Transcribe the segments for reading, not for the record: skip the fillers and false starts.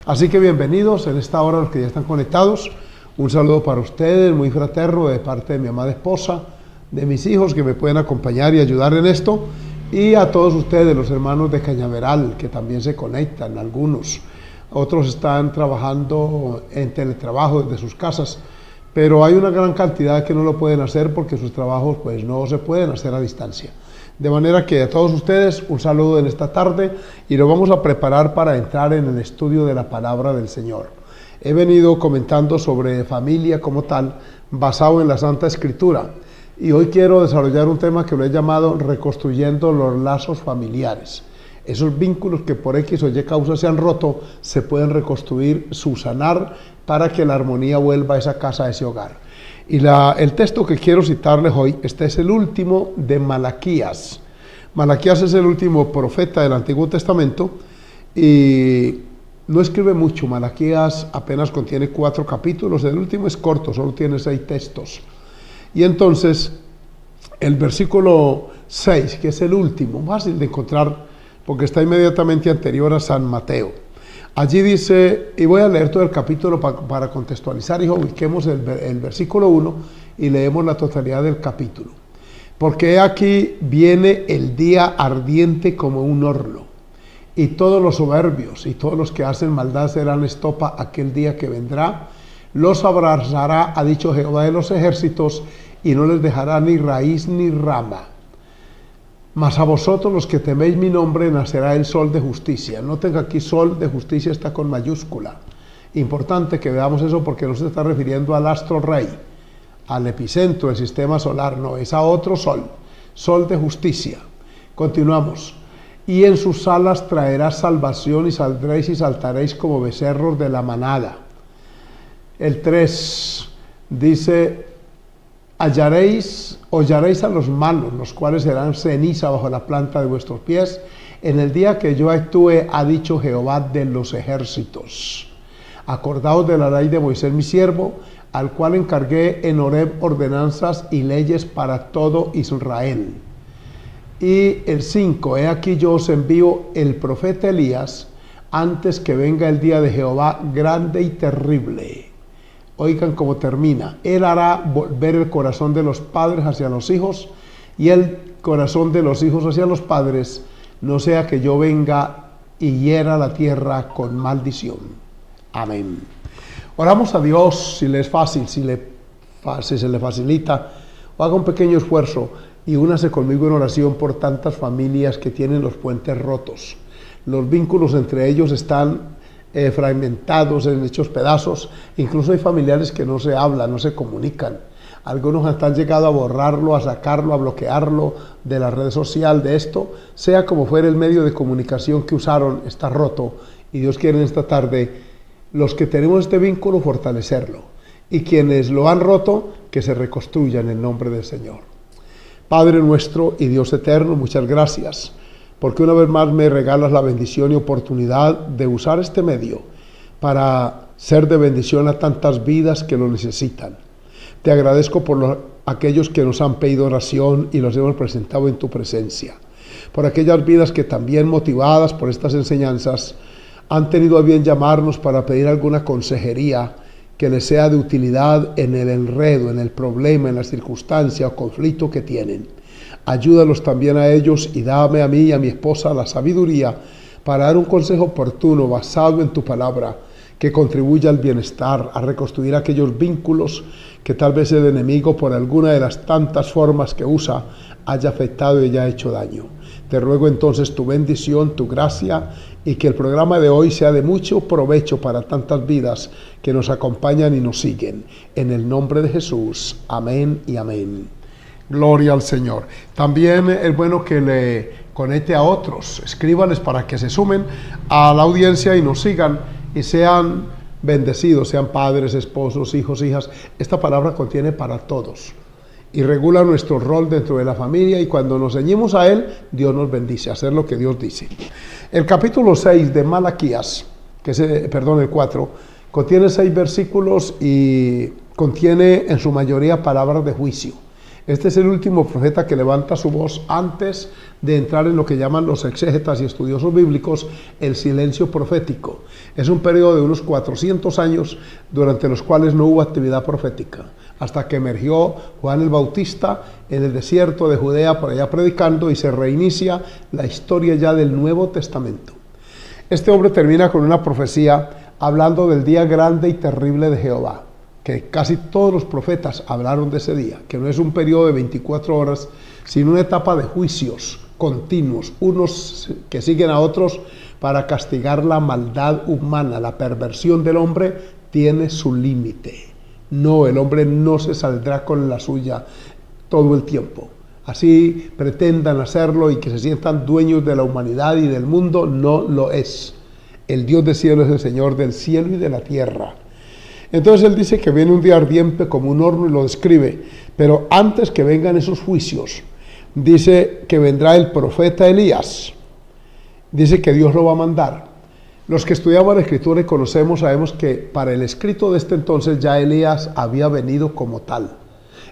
Así que bienvenidos en esta hora los que ya están conectados. Un saludo para ustedes, muy fraterno, de parte de mi amada esposa, de mis hijos que me pueden acompañar y ayudar en esto, y a todos ustedes, los hermanos de Cañaveral, que también se conectan, algunos. Otros están trabajando en teletrabajo desde sus casas, pero hay una gran cantidad que no lo pueden hacer porque sus trabajos pues no se pueden hacer a distancia. De manera que a todos ustedes un saludo en esta tarde y nos vamos a preparar para entrar en el estudio de la palabra del Señor. He venido comentando sobre familia como tal, basado en la Santa Escritura, y hoy quiero desarrollar un tema que lo he llamado reconstruyendo los lazos familiares. Esos vínculos que por X o Y causa se han roto, se pueden reconstruir, subsanar, para que la armonía vuelva a esa casa, a ese hogar. Y el texto que quiero citarles hoy, este es el último de Malaquías. Malaquías es el último profeta del Antiguo Testamento y no escribe mucho. Malaquías apenas contiene 4 capítulos, el último es corto, solo tiene 6 textos. Y entonces, el versículo 6, que es el último, fácil de encontrar, porque está inmediatamente anterior a San Mateo. Allí dice, y voy a leer todo el capítulo para contextualizar, y ubiquemos el versículo 1 y leemos la totalidad del capítulo. Porque aquí viene el día ardiente como un horno, y todos los soberbios y todos los que hacen maldad serán estopa aquel día que vendrá. Los abrazará, ha dicho Jehová de los ejércitos, y no les dejará ni raíz ni rama. Mas a vosotros los que teméis mi nombre nacerá el sol de justicia. Noten que aquí sol de justicia está con mayúscula. Importante que veamos eso porque no se está refiriendo al astro rey, al epicentro del sistema solar, no, es a otro sol, sol de justicia. Continuamos. Y en sus alas traerá salvación y saldréis y saltaréis como becerros de la manada. El 3 dice, hollaréis a los malos, los cuales serán ceniza bajo la planta de vuestros pies, en el día que yo actúe, ha dicho Jehová de los ejércitos. Acordaos de la ley de Moisés mi siervo, al cual encargué en Horeb ordenanzas y leyes para todo Israel. Y el 5, he aquí yo os envío el profeta Elías, antes que venga el día de Jehová grande y terrible. Oigan cómo termina. Él hará volver el corazón de los padres hacia los hijos y el corazón de los hijos hacia los padres, no sea que yo venga y hiera la tierra con maldición. Amén. Oramos a Dios, si le es fácil, si se le facilita, o haga un pequeño esfuerzo y únase conmigo en oración por tantas familias que tienen los puentes rotos. Los vínculos entre ellos están fragmentados, hechos pedazos. Incluso hay familiares que no se hablan, no se comunican. Algunos hasta han llegado a borrarlo, a sacarlo, a bloquearlo de la red social, de esto. Sea como fuera el medio de comunicación que usaron, está roto. Y Dios quiere en esta tarde, los que tenemos este vínculo, fortalecerlo. Y quienes lo han roto, que se reconstruya en el nombre del Señor. Padre nuestro y Dios eterno, muchas gracias, porque una vez más me regalas la bendición y oportunidad de usar este medio para ser de bendición a tantas vidas que lo necesitan. Te agradezco por aquellos que nos han pedido oración y los hemos presentado en tu presencia, por aquellas vidas que también motivadas por estas enseñanzas han tenido a bien llamarnos para pedir alguna consejería que les sea de utilidad en el enredo, en el problema, en la circunstancia o conflicto que tienen. Ayúdalos también a ellos y dame a mí y a mi esposa la sabiduría para dar un consejo oportuno basado en tu palabra que contribuya al bienestar, a reconstruir aquellos vínculos que tal vez el enemigo por alguna de las tantas formas que usa haya afectado y haya hecho daño. Te ruego entonces tu bendición, tu gracia y que el programa de hoy sea de mucho provecho para tantas vidas que nos acompañan y nos siguen. En el nombre de Jesús. Amén y amén. Gloria al Señor. También es bueno que le conecte a otros, escríbanles para que se sumen a la audiencia y nos sigan y sean bendecidos, sean padres, esposos, hijos, hijas. Esta palabra contiene para todos y regula nuestro rol dentro de la familia, y cuando nos ceñimos a él, Dios nos bendice, hacer lo que Dios dice. El capítulo 6 de Malaquías, el 4, contiene 6 versículos y contiene en su mayoría palabras de juicio. Este es el último profeta que levanta su voz antes de entrar en lo que llaman los exégetas y estudiosos bíblicos el silencio profético. Es un periodo de unos 400 años durante los cuales no hubo actividad profética, hasta que emergió Juan el Bautista en el desierto de Judea por allá predicando, y se reinicia la historia ya del Nuevo Testamento. Este hombre termina con una profecía hablando del día grande y terrible de Jehová, que casi todos los profetas hablaron de ese día, que no es un periodo de 24 horas, sino una etapa de juicios continuos, unos que siguen a otros para castigar la maldad humana. La perversión del hombre tiene su límite. No, el hombre no se saldrá con la suya todo el tiempo. Así pretendan hacerlo y que se sientan dueños de la humanidad y del mundo, no lo es. El Dios del cielo es el Señor del cielo y de la tierra. Entonces él dice que viene un día ardiente como un horno y lo describe, pero antes que vengan esos juicios, dice que vendrá el profeta Elías, dice que Dios lo va a mandar. Los que estudiamos la Escritura y conocemos, sabemos que para el escrito de este entonces ya Elías había venido como tal.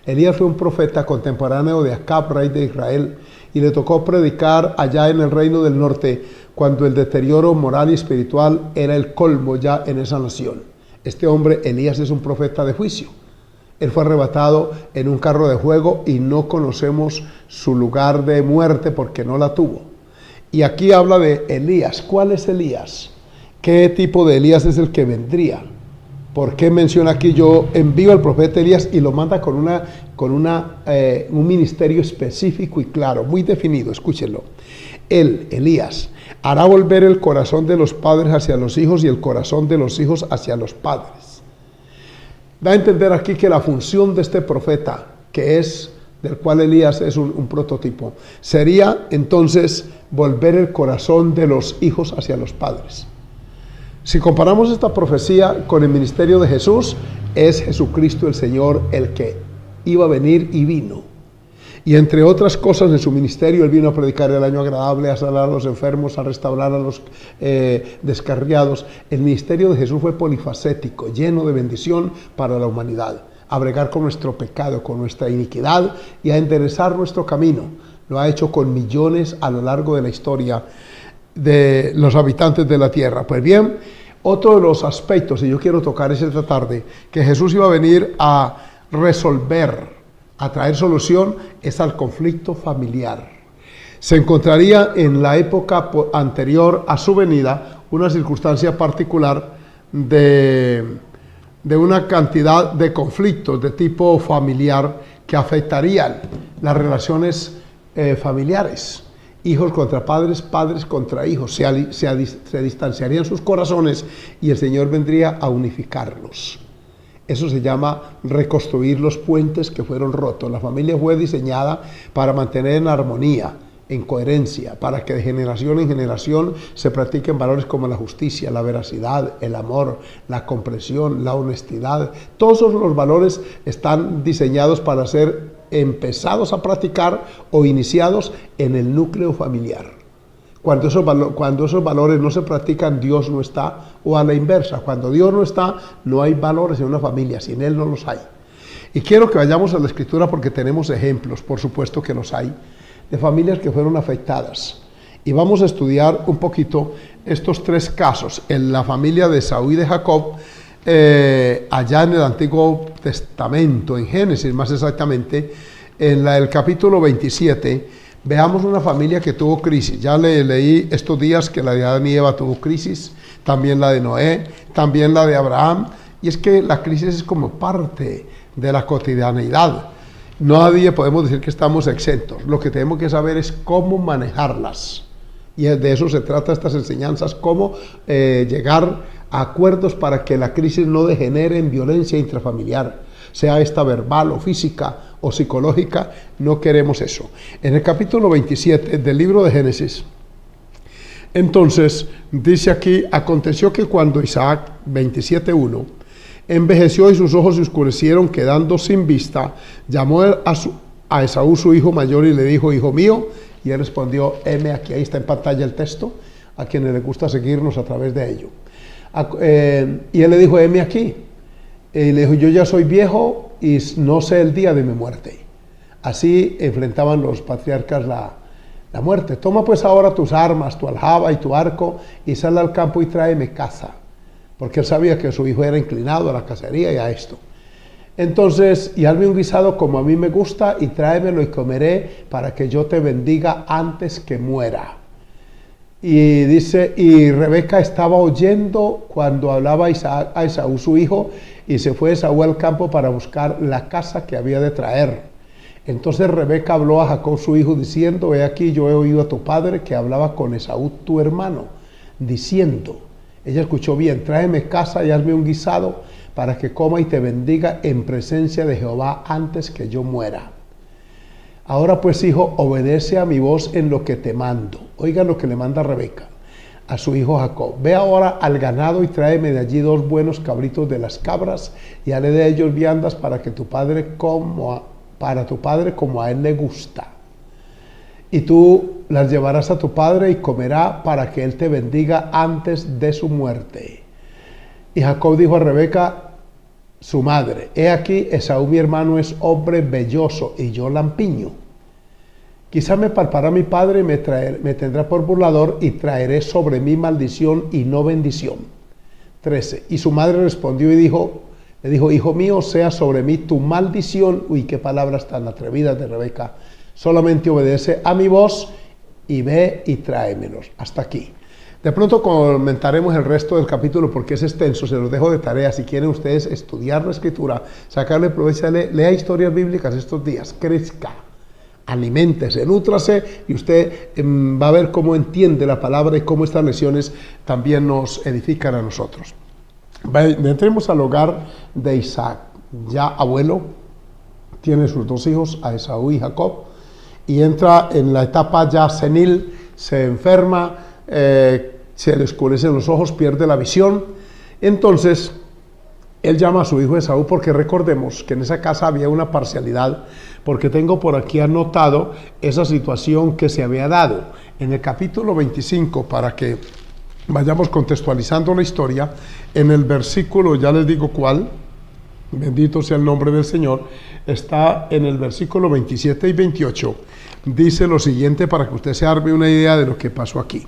Elías fue un profeta contemporáneo de Acab, rey de Israel, y le tocó predicar allá en el reino del norte, cuando el deterioro moral y espiritual era el colmo ya en esa nación. Este hombre, Elías, es un profeta de juicio. Él fue arrebatado en un carro de fuego y no conocemos su lugar de muerte porque no la tuvo. Y aquí habla de Elías. ¿Cuál es Elías? ¿Qué tipo de Elías es el que vendría? ¿Por qué menciona aquí yo envío al profeta Elías y lo manda con un ministerio específico y claro, muy definido? Escúchenlo. Él, Elías, hará volver el corazón de los padres hacia los hijos y el corazón de los hijos hacia los padres. Da a entender aquí que la función de este profeta, que es del cual Elías es un prototipo, sería entonces volver el corazón de los hijos hacia los padres. Si comparamos esta profecía con el ministerio de Jesús, es Jesucristo el Señor el que iba a venir y vino. Y entre otras cosas en su ministerio, él vino a predicar el año agradable, a sanar a los enfermos, a restaurar a los descarriados. El ministerio de Jesús fue polifacético, lleno de bendición para la humanidad, a bregar con nuestro pecado, con nuestra iniquidad y a enderezar nuestro camino. Lo ha hecho con millones a lo largo de la historia de los habitantes de la tierra. Pues bien, otro de los aspectos, y yo quiero tocar esta tarde, que Jesús iba a venir a resolver, a traer solución, es al conflicto familiar. Se encontraría en la época anterior a su venida una circunstancia particular de una cantidad de conflictos de tipo familiar que afectarían las relaciones familiares. Hijos contra padres, padres contra hijos. Se distanciarían sus corazones y el Señor vendría a unificarlos. Eso se llama reconstruir los puentes que fueron rotos. La familia fue diseñada para mantener en armonía, en coherencia, para que de generación en generación se practiquen valores como la justicia, la veracidad, el amor, la comprensión, la honestidad. Todos los valores están diseñados para ser empezados a practicar o iniciados en el núcleo familiar. Cuando esos valores no se practican, Dios no está, o a la inversa, cuando Dios no está, no hay valores en una familia, sin Él no los hay. Y quiero que vayamos a la Escritura porque tenemos ejemplos, por supuesto que los hay, de familias que fueron afectadas. Y vamos a estudiar un poquito estos tres casos, en la familia de Esaú y de Jacob, allá en el Antiguo Testamento, en Génesis más exactamente, en el capítulo 27, veamos una familia que tuvo crisis. Ya leí estos días que la de Adán y Eva tuvo crisis, también la de Noé, también la de Abraham, y es que la crisis es como parte de la cotidianeidad. Nadie podemos decir que estamos exentos. Lo que tenemos que saber es cómo manejarlas. Y de eso se trata estas enseñanzas, cómo llegar a acuerdos para que la crisis no degenere en violencia intrafamiliar, sea esta verbal o física o psicológica. No queremos eso. En el capítulo 27 del libro de Génesis, entonces, dice aquí, aconteció que cuando Isaac, 27:1, envejeció y sus ojos se oscurecieron, quedando sin vista, llamó a Esaú su hijo mayor y le dijo: hijo mío, y él respondió: heme aquí. Ahí está en pantalla el texto, a quienes les gusta seguirnos a través de ello. Y él le dijo: heme aquí. Y le dijo: yo ya soy viejo y no sé el día de mi muerte. Así enfrentaban los patriarcas la muerte. Toma pues ahora tus armas, tu aljaba y tu arco, y sal al campo y tráeme caza. Porque él sabía que su hijo era inclinado a la cacería y a esto. Entonces, y hazme un guisado como a mí me gusta, y tráemelo y comeré, para que yo te bendiga antes que muera. Y dice, y Rebeca estaba oyendo cuando hablaba a Esaú su hijo, y se fue Esaú al campo para buscar la caza que había de traer. Entonces Rebeca habló a Jacob su hijo diciendo, he aquí yo he oído a tu padre que hablaba con Esaú tu hermano, diciendo, ella escuchó bien, tráeme caza y hazme un guisado para que coma y te bendiga en presencia de Jehová antes que yo muera. Ahora pues, hijo, obedece a mi voz en lo que te mando. Oigan lo que le manda Rebeca a su hijo Jacob. Ve ahora al ganado y tráeme de allí 2 buenos cabritos de las cabras y haré de ellos viandas para tu padre como a él le gusta. Y tú las llevarás a tu padre y comerá para que él te bendiga antes de su muerte. Y Jacob dijo a Rebeca, su madre, he aquí, Esaú mi hermano es hombre velloso y yo lampiño. Quizá me palpará mi padre y me tendrá por burlador y traeré sobre mí maldición y no bendición. 13. Y su madre respondió y le dijo, hijo mío, sea sobre mí tu maldición. Uy, qué palabras tan atrevidas de Rebeca. Solamente obedece a mi voz y ve y tráemelos. Hasta aquí. De pronto comentaremos el resto del capítulo porque es extenso, se los dejo de tarea. Si quieren ustedes estudiar la escritura, sacarle provecho, lea historias bíblicas estos días, crezca, aliméntese, nútrase y usted va a ver cómo entiende la palabra y cómo estas lecciones también nos edifican a nosotros. Entremos al hogar de Isaac, ya abuelo, tiene sus 2 hijos, a Esaú y Jacob, y entra en la etapa ya senil, se enferma, se le oscurecen los ojos, pierde la visión. Entonces él llama a su hijo Esaú, porque recordemos que en esa casa había una parcialidad, porque tengo por aquí anotado esa situación que se había dado en el capítulo 25, para que vayamos contextualizando la historia. En el versículo, ya les digo cuál, bendito sea el nombre del Señor, está en el versículo 27 y 28, dice lo siguiente para que usted se arme una idea de lo que pasó aquí.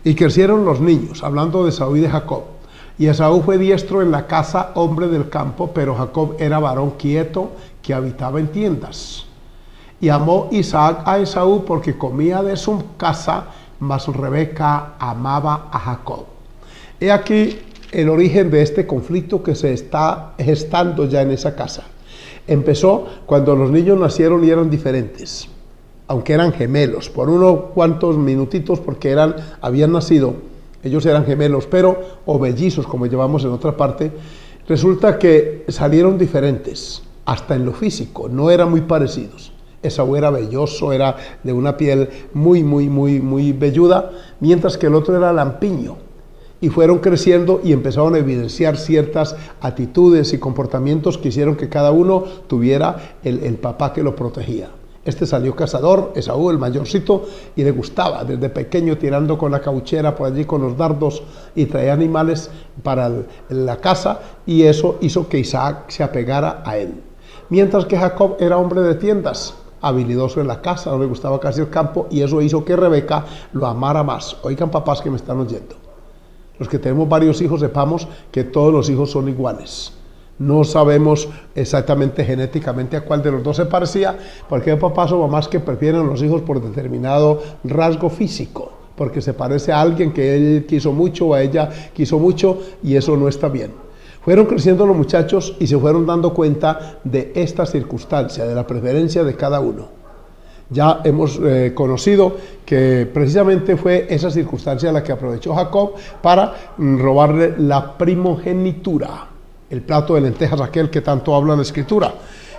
Y crecieron los niños, hablando de Esaú y de Jacob. Y Esaú fue diestro en la casa, hombre del campo, pero Jacob era varón quieto que habitaba en tiendas. Y amó Isaac a Esaú porque comía de su casa, mas Rebeca amaba a Jacob. He aquí el origen de este conflicto que se está gestando ya en esa casa. Empezó cuando los niños nacieron y eran diferentes, aunque eran gemelos, por unos cuantos minutitos, porque habían nacido, ellos eran gemelos, pero, o mellizos, como llevamos en otra parte. Resulta que salieron diferentes, hasta en lo físico, no eran muy parecidos. Esaú era velloso, era de una piel muy velluda, mientras que el otro era lampiño. Y fueron creciendo y empezaron a evidenciar ciertas actitudes y comportamientos que hicieron que cada uno tuviera el papá que lo protegía. Este salió cazador, Esaú, el mayorcito, y le gustaba desde pequeño tirando con la cauchera por allí con los dardos y traía animales para la caza, y eso hizo que Isaac se apegara a él. Mientras que Jacob era hombre de tiendas, habilidoso en la casa, no le gustaba casi el campo, y eso hizo que Rebeca lo amara más. Oigan, papás que me están oyendo, los que tenemos varios hijos, sepamos que todos los hijos son iguales. No sabemos exactamente genéticamente a cuál de los dos se parecía, porque hay papás o mamás que prefieren a los hijos por determinado rasgo físico, porque se parece a alguien que él quiso mucho o a ella quiso mucho, y eso no está bien. Fueron creciendo los muchachos y se fueron dando cuenta de esta circunstancia, de la preferencia de cada uno. Ya hemos conocido que precisamente fue esa circunstancia la que aprovechó Jacob para robarle la primogenitura, el plato de lentejas aquel que tanto habla la Escritura.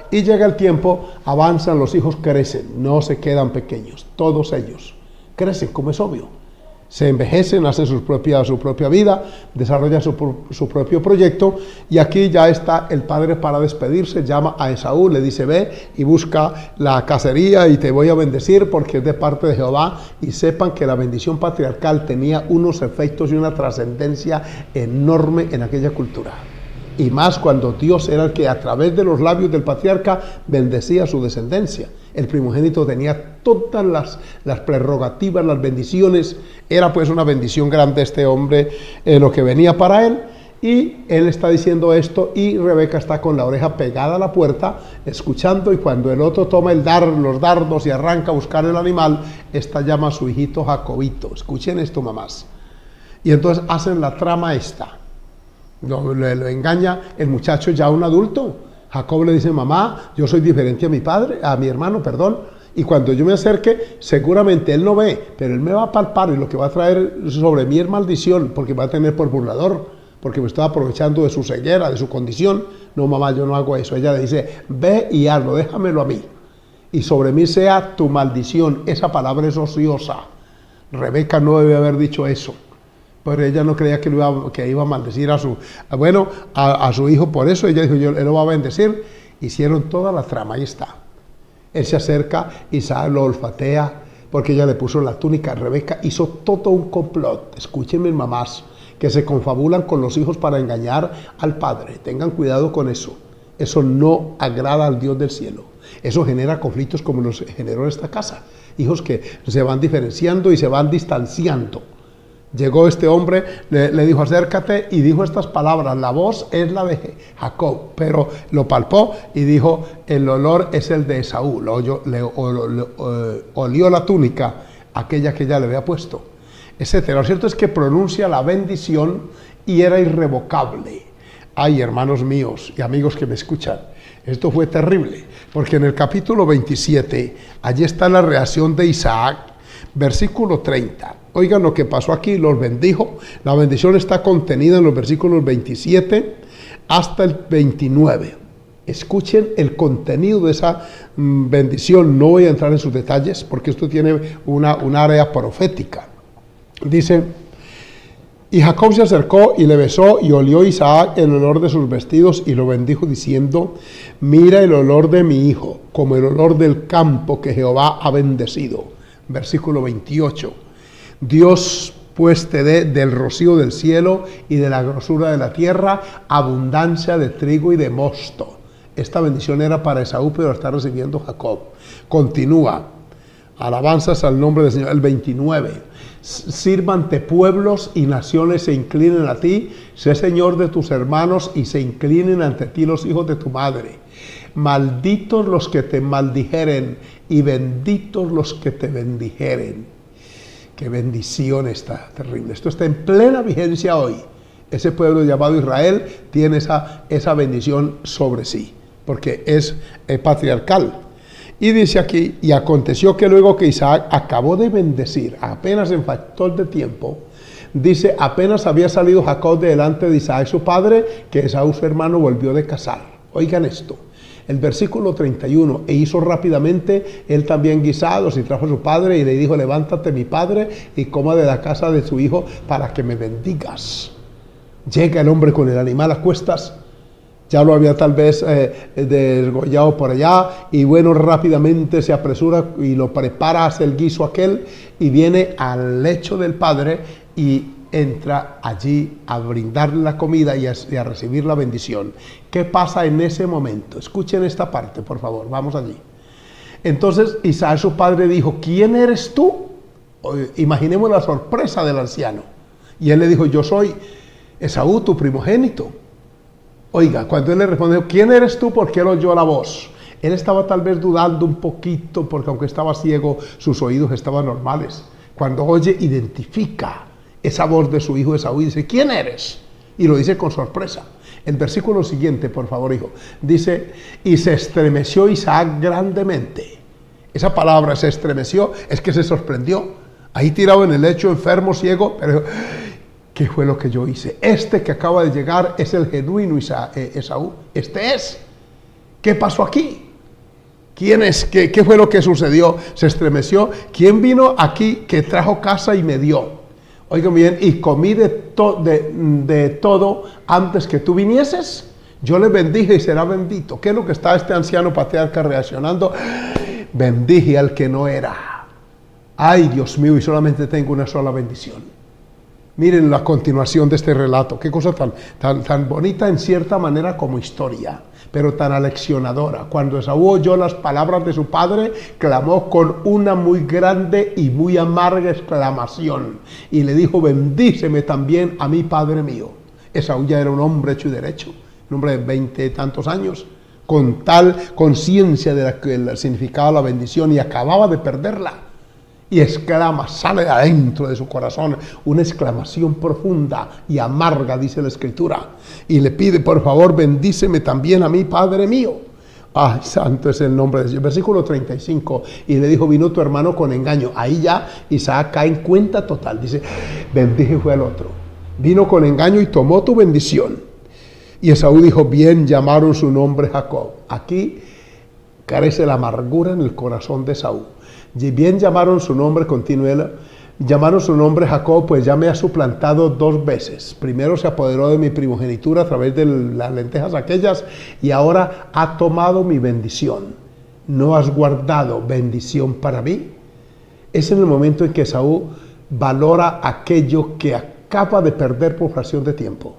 Y llega el tiempo, avanzan, los hijos crecen, no se quedan pequeños, todos ellos crecen, como es obvio. Se envejecen, hacen su propia vida, desarrollan su propio proyecto, y aquí ya está el padre para despedirse. Llama a Esaú, le dice: ve y busca la cacería y te voy a bendecir porque es de parte de Jehová. Y sepan que la bendición patriarcal tenía unos efectos y una trascendencia enorme en aquella cultura. y más cuando Dios era el que a través de los labios del patriarca bendecía a su descendencia. El primogénito tenía todas las prerrogativas, las bendiciones. Era pues una bendición grande este hombre, lo que venía para él. Y él está diciendo esto y Rebeca está con la oreja pegada a la puerta, escuchando, y cuando el otro toma los dardos y arranca a buscar el animal, esta llama a su hijito Jacobito. Escuchen esto, mamás. Y entonces hacen la trama esta. Lo engaña el muchacho ya un adulto. Jacob le dice: mamá, yo soy diferente a mi hermano, perdón. Y cuando yo me acerque, seguramente él no ve, pero él me va a palpar y lo que va a traer sobre mí es maldición, porque va a tener por burlador, porque me estaba aprovechando de su ceguera, de su condición. No, mamá, yo no hago eso. Ella le dice: ve y hazlo, déjamelo a mí. Y sobre mí sea tu maldición. Esa palabra es ociosa. Rebeca no debe haber dicho eso. Pero ella no creía que iba a maldecir a su hijo. Por eso ella dijo: él lo va a bendecir. Hicieron toda la trama, ahí está. Él se acerca, Isaac lo olfatea, porque ella le puso la túnica. Rebeca hizo todo un complot. Escúchenme, mamás, que se confabulan con los hijos para engañar al padre. Tengan cuidado con eso. Eso no agrada al Dios del cielo. Eso genera conflictos como los generó esta casa. Hijos que se van diferenciando y se van distanciando. Llegó este hombre, le dijo: acércate, y dijo estas palabras: la voz es la de Jacob, pero lo palpó y dijo: el olor es el de Esaú. Olió la túnica, aquella que ella le había puesto, etcétera. Lo cierto es que pronuncia la bendición y era irrevocable. Ay, hermanos míos y amigos que me escuchan, esto fue terrible, porque en el capítulo 27, allí está la reacción de Isaac, versículo 30. Oigan lo que pasó aquí: los bendijo. La bendición está contenida en los versículos 27 hasta el 29. Escuchen el contenido de esa bendición. No voy a entrar en sus detalles porque esto tiene una área profética. Dice: y Jacob se acercó y le besó, y olió Isaac el olor de sus vestidos y lo bendijo diciendo: mira el olor de mi hijo, como el olor del campo que Jehová ha bendecido. Versículo 28. Dios pues te dé del rocío del cielo y de la grosura de la tierra abundancia de trigo y de mosto. Esta bendición era para Esaú, pero la está recibiendo Jacob. Continúa: alabanzas al nombre del Señor. El 29. Sírvante pueblos y naciones se inclinen a ti. Sé Señor de tus hermanos y se inclinen ante ti los hijos de tu madre. Malditos los que te maldijeren y benditos los que te bendijeren. Qué bendición está terrible. Esto está en plena vigencia hoy. Ese pueblo llamado Israel tiene esa bendición sobre sí, porque es patriarcal. Y dice aquí: y aconteció que luego que Isaac acabó de bendecir, apenas en factor de tiempo, dice, apenas había salido Jacob de delante de Isaac su padre, que Esaú su hermano volvió de cazar. Oigan esto. El versículo 31, e hizo rápidamente él también guisados y trajo a su padre y le dijo: levántate mi padre y coma de la casa de su hijo para que me bendigas. Llega el hombre con el animal a cuestas, ya lo había tal vez desgollado por allá, y bueno, rápidamente se apresura y lo prepara, hace el guiso aquel y viene al lecho del padre y entra allí a brindarle la comida y a recibir la bendición. ¿Qué pasa en ese momento? Escuchen esta parte, por favor, vamos allí. Entonces Isaac su padre dijo: ¿quién eres tú? Imaginemos la sorpresa del anciano. Y él le dijo: yo soy Esaú, tu primogénito. Oiga, cuando él le respondió: ¿quién eres tú? Porque él oyó la voz. Él estaba tal vez dudando un poquito, porque aunque estaba ciego, sus oídos estaban normales. Cuando oye, identifica esa voz de su hijo Esaú y dice: ¿quién eres? Y lo dice con sorpresa. El versículo siguiente, por favor, hijo. Dice: y se estremeció Isaac grandemente. Esa palabra, se estremeció, es que se sorprendió. Ahí tirado en el lecho, enfermo, ciego, pero ¿qué fue lo que yo hice? Este que acaba de llegar es el genuino Esaú. Este es. ¿Qué pasó aquí? ¿Quién es? ¿Qué fue lo que sucedió? Se estremeció. ¿Quién vino aquí que trajo casa y me dio? Oigan bien: y comí de todo antes que tú vinieses. Yo le bendije y será bendito. ¿Qué es lo que está este anciano patriarca reaccionando? Bendije al que no era. Ay, Dios mío, y solamente tengo una sola bendición. Miren la continuación de este relato, qué cosa tan bonita en cierta manera como historia, pero tan aleccionadora. Cuando Esaú oyó las palabras de su padre, clamó con una muy grande y muy amarga exclamación, y le dijo: bendíceme también a mí, padre mío. Esaú ya era un hombre hecho y derecho, un hombre de 20 y tantos años, con tal conciencia del significado de la bendición, y acababa de perderla. Y exclama, sale de adentro de su corazón una exclamación profunda y amarga, dice la Escritura, y le pide: por favor, bendíceme también a mí, padre mío. Ay, santo es el nombre de Dios. Versículo 35, y le dijo: vino tu hermano con engaño. Ahí ya Isaac cae en cuenta total, dice: bendije fue al otro, vino con engaño y tomó tu bendición. Y Esaú dijo: bien llamaron su nombre Jacob. Aquí carece la amargura en el corazón de Esaú. Y bien llamaron su nombre, continúela, llamaron su nombre Jacob, pues ya me ha suplantado 2 veces. Primero se apoderó de mi primogenitura a través de las lentejas aquellas, y ahora ha tomado mi bendición. ¿No has guardado bendición para mí? Es en el momento en que Esaú valora aquello que acaba de perder por fracción de tiempo.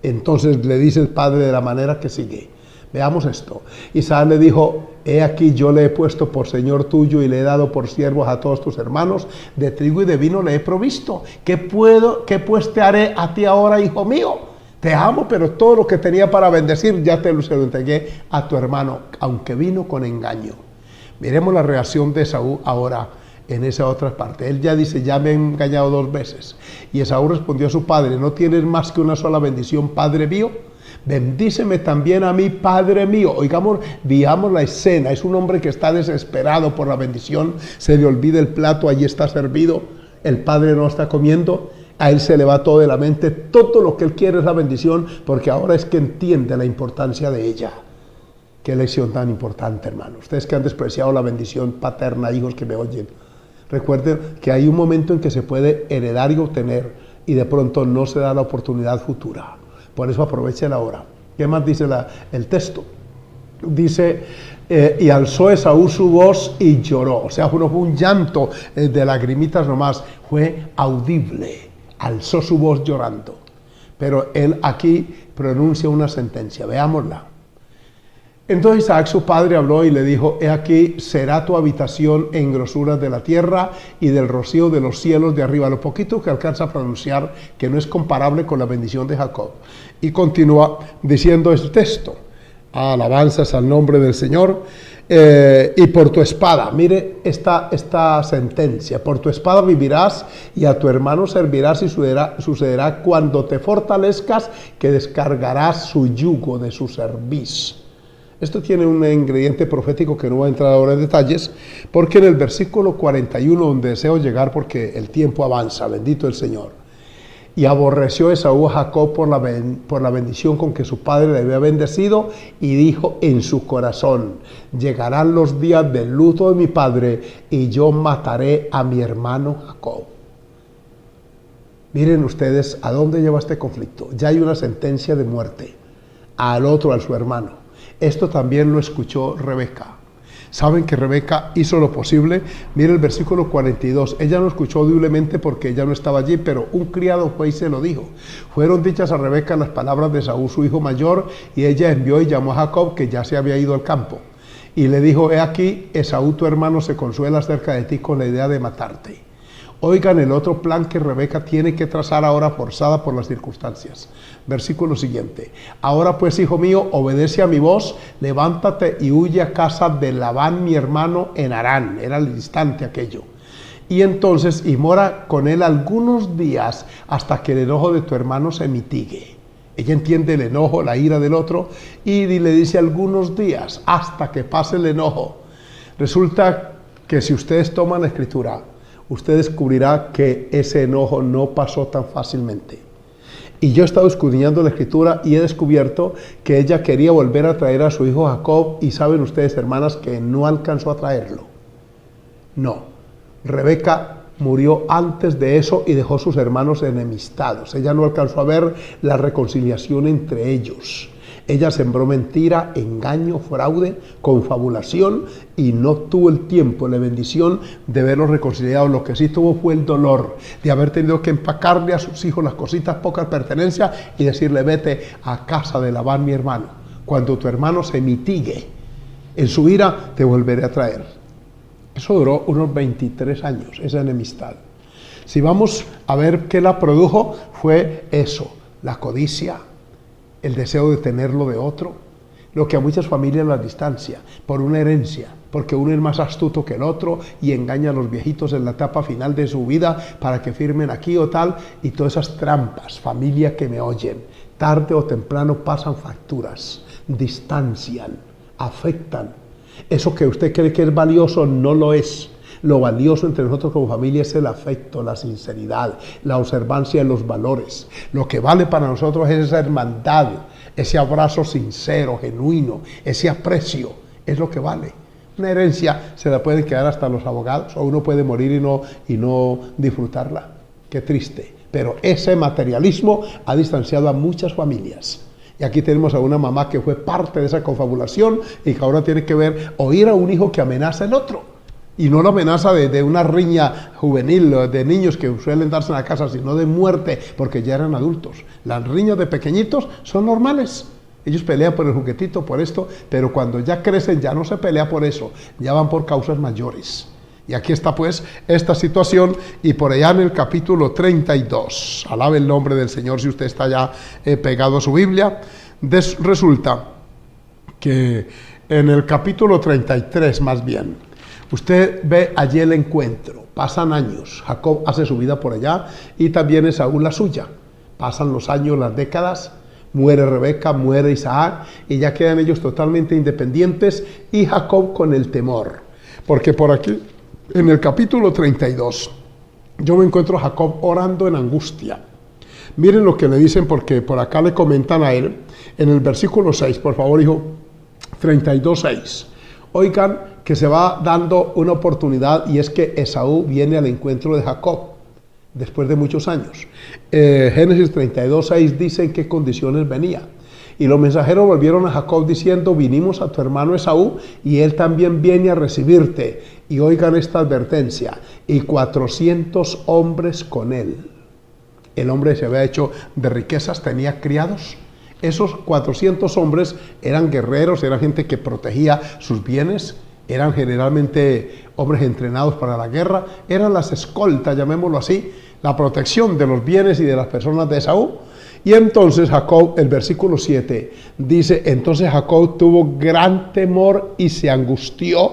Entonces le dice el padre de la manera que sigue. Veamos esto. Isaac le dijo: he aquí, yo le he puesto por señor tuyo y le he dado por siervos a todos tus hermanos, de trigo y de vino le he provisto. ¿Qué pues te haré a ti ahora, hijo mío? Te amo, pero todo lo que tenía para bendecir ya se lo entregué a tu hermano, aunque vino con engaño. Miremos la reacción de Esaú ahora en esa otra parte. Él ya dice: ya me he engañado 2 veces. Y Esaú respondió a su padre: ¿no tienes más que una sola bendición, padre mío? Bendíceme también a mí, padre mío. Oigamos, veamos la escena. Es un hombre que está desesperado por la bendición. Se le olvida el plato, allí está servido. El padre no está comiendo. A él se le va todo de la mente. Todo lo que él quiere es la bendición, porque ahora es que entiende la importancia de ella. Qué lección tan importante, hermano. Ustedes que han despreciado la bendición paterna, hijos que me oyen, recuerden que hay un momento en que se puede heredar y obtener, y de pronto no se da la oportunidad futura. Por eso aprovechen ahora. ¿Qué más dice el texto? Dice: y alzó Esaú su voz y lloró. O sea, no fue un llanto de lagrimitas nomás, fue audible. Alzó su voz llorando. Pero él aquí pronuncia una sentencia. Veámosla. Entonces Isaac su padre habló y le dijo: he aquí, será tu habitación en grosuras de la tierra y del rocío de los cielos de arriba. Lo poquito que alcanza a pronunciar, que no es comparable con la bendición de Jacob. Y continúa diciendo este texto: alabanzas al nombre del Señor. Y por tu espada, mire esta sentencia: por tu espada vivirás y a tu hermano servirás, y sucederá cuando te fortalezcas que descargarás su yugo de su cerviz. Esto tiene un ingrediente profético que no voy a entrar ahora en detalles, porque en el versículo 41, donde deseo llegar porque el tiempo avanza, bendito el Señor. Y aborreció Esaú a Jacob por la bendición con que su padre le había bendecido, y dijo en su corazón: llegarán los días del luto de mi padre, y yo mataré a mi hermano Jacob. Miren ustedes a dónde lleva este conflicto. Ya hay una sentencia de muerte al otro, a su hermano. Esto también lo escuchó Rebeca. Saben que Rebeca hizo lo posible. Mire el versículo 42. Ella no escuchó audiblemente porque ella no estaba allí, pero un criado fue y se lo dijo. Fueron dichas a Rebeca las palabras de Esaú, su hijo mayor, y ella envió y llamó a Jacob, que ya se había ido al campo. Y le dijo: he aquí, Esaú tu hermano se consuela acerca de ti con la idea de matarte. Oigan el otro plan que Rebeca tiene que trazar ahora, forzada por las circunstancias. Versículo siguiente: ahora pues, hijo mío, obedece a mi voz, levántate y huye a casa de Labán mi hermano en Harán. Era el distante aquello. Y entonces, y mora con él algunos días hasta que el enojo de tu hermano se mitigue. Ella entiende el enojo, la ira del otro, y le dice algunos días hasta que pase el enojo. Resulta que si ustedes toman la escritura, usted descubrirá que ese enojo no pasó tan fácilmente. Y yo he estado escudriñando la escritura y he descubierto que ella quería volver a traer a su hijo Jacob, y saben ustedes, hermanas, que no alcanzó a traerlo. No, Rebeca murió antes de eso y dejó sus hermanos enemistados. Ella no alcanzó a ver la reconciliación entre ellos. Ella sembró mentira, engaño, fraude, confabulación y no tuvo el tiempo, la bendición de verlos reconciliados. Lo que sí tuvo fue el dolor de haber tenido que empacarle a sus hijos las cositas pocas pertenencias y decirle: vete a casa de Labán, mi hermano. Cuando tu hermano se mitigue en su ira, te volveré a traer. Eso duró unos 23 años, esa enemistad. Si vamos a ver qué la produjo, fue eso: la codicia, el deseo de tenerlo de otro, lo que a muchas familias las distancia, por una herencia, porque uno es más astuto que el otro y engaña a los viejitos en la etapa final de su vida para que firmen aquí o tal, y todas esas trampas. Familia que me oyen, tarde o temprano pasan facturas, distancian, afectan. Eso que usted cree que es valioso no lo es. Lo valioso entre nosotros como familia es el afecto, la sinceridad, la observancia de los valores. Lo que vale para nosotros es esa hermandad, ese abrazo sincero, genuino, ese aprecio, es lo que vale. Una herencia se la pueden quedar hasta los abogados, o uno puede morir y no disfrutarla. Qué triste. Pero ese materialismo ha distanciado a muchas familias. Y aquí tenemos a una mamá que fue parte de esa confabulación y que ahora tiene que oír a un hijo que amenaza al otro. Y no la amenaza de una riña juvenil, de niños que suelen darse en la casa, sino de muerte, porque ya eran adultos. Las riñas de pequeñitos son normales. Ellos pelean por el juguetito, por esto, pero cuando ya crecen ya no se pelea por eso, ya van por causas mayores. Y aquí está pues esta situación, y por allá en el capítulo 32, alabe el nombre del Señor si usted está ya pegado a su Biblia, resulta que en el capítulo 33 más bien, usted ve allí el encuentro. Pasan años, Jacob hace su vida por allá y también Esaú la suya. Pasan los años, las décadas, muere Rebeca, muere Isaac y ya quedan ellos totalmente independientes, y Jacob con el temor. Porque por aquí, en el capítulo 32, yo me encuentro a Jacob orando en angustia. Miren lo que le dicen, porque por acá le comentan a él, en el versículo 6, por favor, hijo, 32:6. Oigan que se va dando una oportunidad, y es que Esaú viene al encuentro de Jacob después de muchos años. Génesis 32:6 dice en qué condiciones venía. Y los mensajeros volvieron a Jacob diciendo: vinimos a tu hermano Esaú y él también viene a recibirte. Y oigan esta advertencia: y 400 hombres con él. El hombre se había hecho de riquezas, tenía criados. Esos 400 hombres eran guerreros, eran gente que protegía sus bienes, eran generalmente hombres entrenados para la guerra, eran las escoltas, llamémoslo así, la protección de los bienes y de las personas de Esaú. Y entonces Jacob, el versículo 7, dice: entonces Jacob tuvo gran temor y se angustió.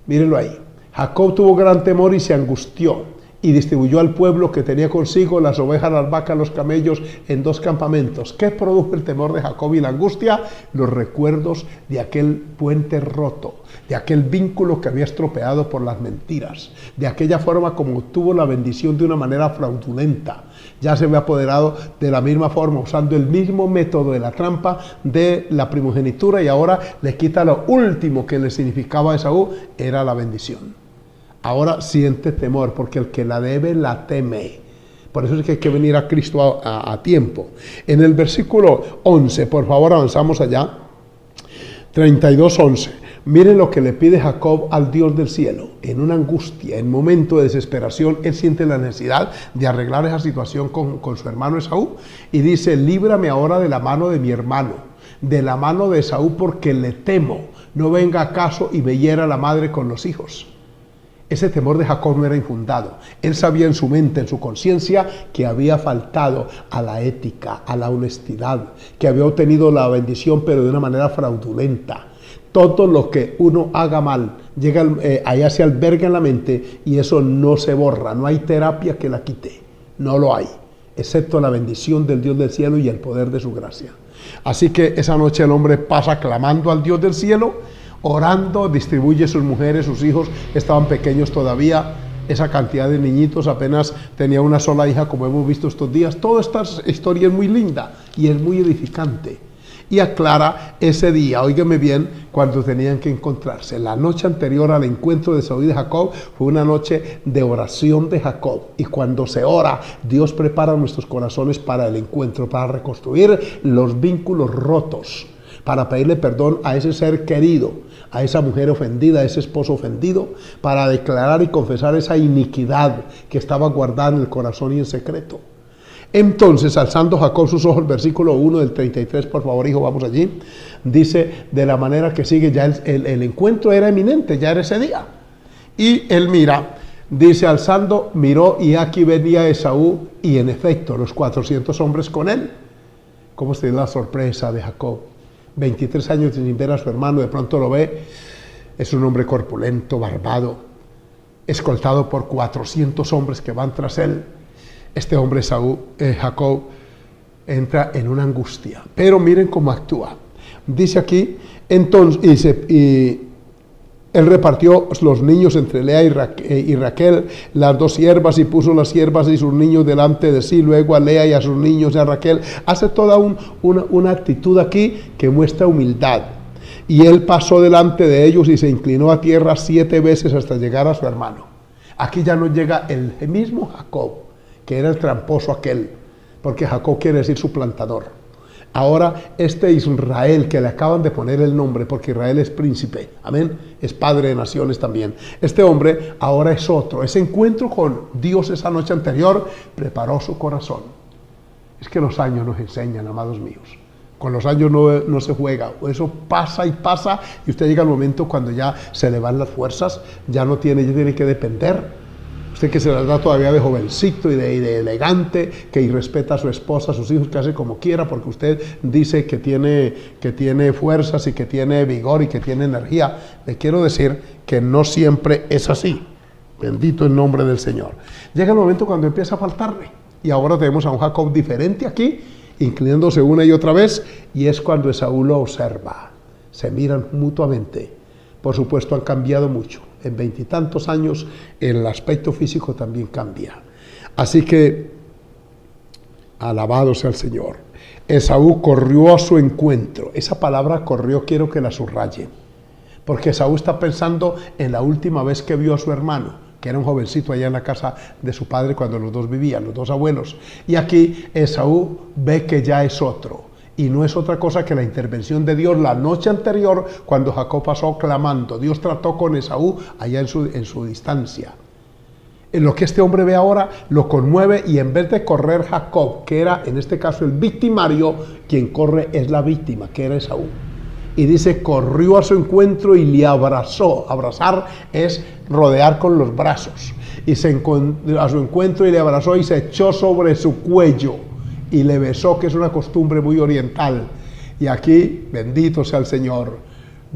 Mírenlo ahí. Jacob tuvo gran temor y se angustió, y distribuyó al pueblo que tenía consigo las ovejas, las vacas, los camellos en 2 campamentos. ¿Qué produjo el temor de Jacob y la angustia? Los recuerdos de aquel puente roto, de aquel vínculo que había estropeado por las mentiras, de aquella forma como obtuvo la bendición de una manera fraudulenta. Ya se había apoderado de la misma forma, usando el mismo método de la trampa de la primogenitura, y ahora le quita lo último que le significaba a Esaú, era la bendición. Ahora siente temor, porque el que la debe la teme. Por eso es que hay que venir a Cristo a tiempo. En el versículo 11, por favor, avanzamos allá. 32:11. Miren lo que le pide Jacob al Dios del cielo. En una angustia, en momento de desesperación, él siente la necesidad de arreglar esa situación con su hermano Esaú. Y dice: líbrame ahora de la mano de mi hermano, de la mano de Esaú, porque le temo. No venga acaso y me hiera la madre con los hijos. Ese temor de Jacob no era infundado. Él sabía en su mente, en su conciencia, que había faltado a la ética, a la honestidad, que había obtenido la bendición, pero de una manera fraudulenta. Todo lo que uno haga mal, allá se alberga en la mente, y eso no se borra. No hay terapia que la quite. No lo hay, excepto la bendición del Dios del cielo y el poder de su gracia. Así que esa noche el hombre pasa clamando al Dios del cielo, orando, distribuye sus mujeres, sus hijos, estaban pequeños todavía, esa cantidad de niñitos, apenas tenía una sola hija, como hemos visto estos días. Toda esta historia es muy linda y es muy edificante. y aclara ese día, óigame bien, cuando tenían que encontrarse. La noche anterior al encuentro de Esaú y de Jacob fue una noche de oración de Jacob, y cuando se ora, Dios prepara nuestros corazones para el encuentro, para reconstruir los vínculos rotos, para pedirle perdón a ese ser querido, a esa mujer ofendida, a ese esposo ofendido, para declarar y confesar esa iniquidad que estaba guardada en el corazón y en secreto. Entonces, alzando Jacob sus ojos, versículo 1 del 33, por favor, hijo, vamos allí, dice de la manera que sigue, ya el encuentro era eminente, ya era ese día. Y él mira, dice, alzando, miró, y aquí venía Esaú, y en efecto, los 400 hombres con él. ¿Cómo se dio la sorpresa de Jacob? 23 años sin ver a su hermano, de pronto lo ve, es un hombre corpulento, barbado, escoltado por 400 hombres que van tras él. Este hombre Jacob entra en una angustia, pero miren cómo actúa. Dice aquí, entonces, y él repartió los niños entre Lea y Raquel, las dos siervas, y puso las siervas y sus niños delante de sí, luego a Lea y a sus niños y a Raquel. Hace toda una actitud aquí que muestra humildad. Y él pasó delante de ellos y se inclinó a tierra 7 veces hasta llegar a su hermano. Aquí ya no llega el mismo Jacob, que era el tramposo aquel, porque Jacob quiere decir suplantador. Ahora este Israel, que le acaban de poner el nombre, porque Israel es príncipe, amén, es padre de naciones también. Este hombre ahora es otro. Ese encuentro con Dios esa noche anterior preparó su corazón. Es que los años nos enseñan, amados míos. Con los años no se juega, eso pasa y pasa, y usted llega al momento cuando ya se le van las fuerzas, ya tiene que depender. Usted que se las da todavía de jovencito y de elegante, que irrespeta a su esposa, a sus hijos, que hace como quiera, porque usted dice que tiene fuerzas y que tiene vigor y que tiene energía. Le quiero decir que no siempre es así. Bendito el nombre del Señor. Llega el momento cuando empieza a faltarle. Y ahora tenemos a un Jacob diferente aquí, inclinándose una y otra vez, y es cuando Esaú lo observa. Se miran mutuamente. Por supuesto, han cambiado mucho. En 20 y tantos años el aspecto físico también cambia. Así que, alabado sea el Señor. Esaú corrió a su encuentro. Esa palabra corrió quiero que la subrayen, porque Esaú está pensando en la última vez que vio a su hermano, que era un jovencito allá en la casa de su padre cuando los dos vivían, los dos abuelos. Y aquí Esaú ve que ya es otro. Y no es otra cosa que la intervención de Dios la noche anterior, cuando Jacob pasó clamando. Dios trató con Esaú allá en su distancia. En lo que este hombre ve ahora lo conmueve, y en vez de correr Jacob, que era en este caso el victimario, quien corre es la víctima, que era Esaú. Y dice, corrió a su encuentro y le abrazó. Abrazar es rodear con los brazos. Y a su encuentro y le abrazó y se echó sobre su cuello. Y le besó, que es una costumbre muy oriental. Y aquí, bendito sea el Señor,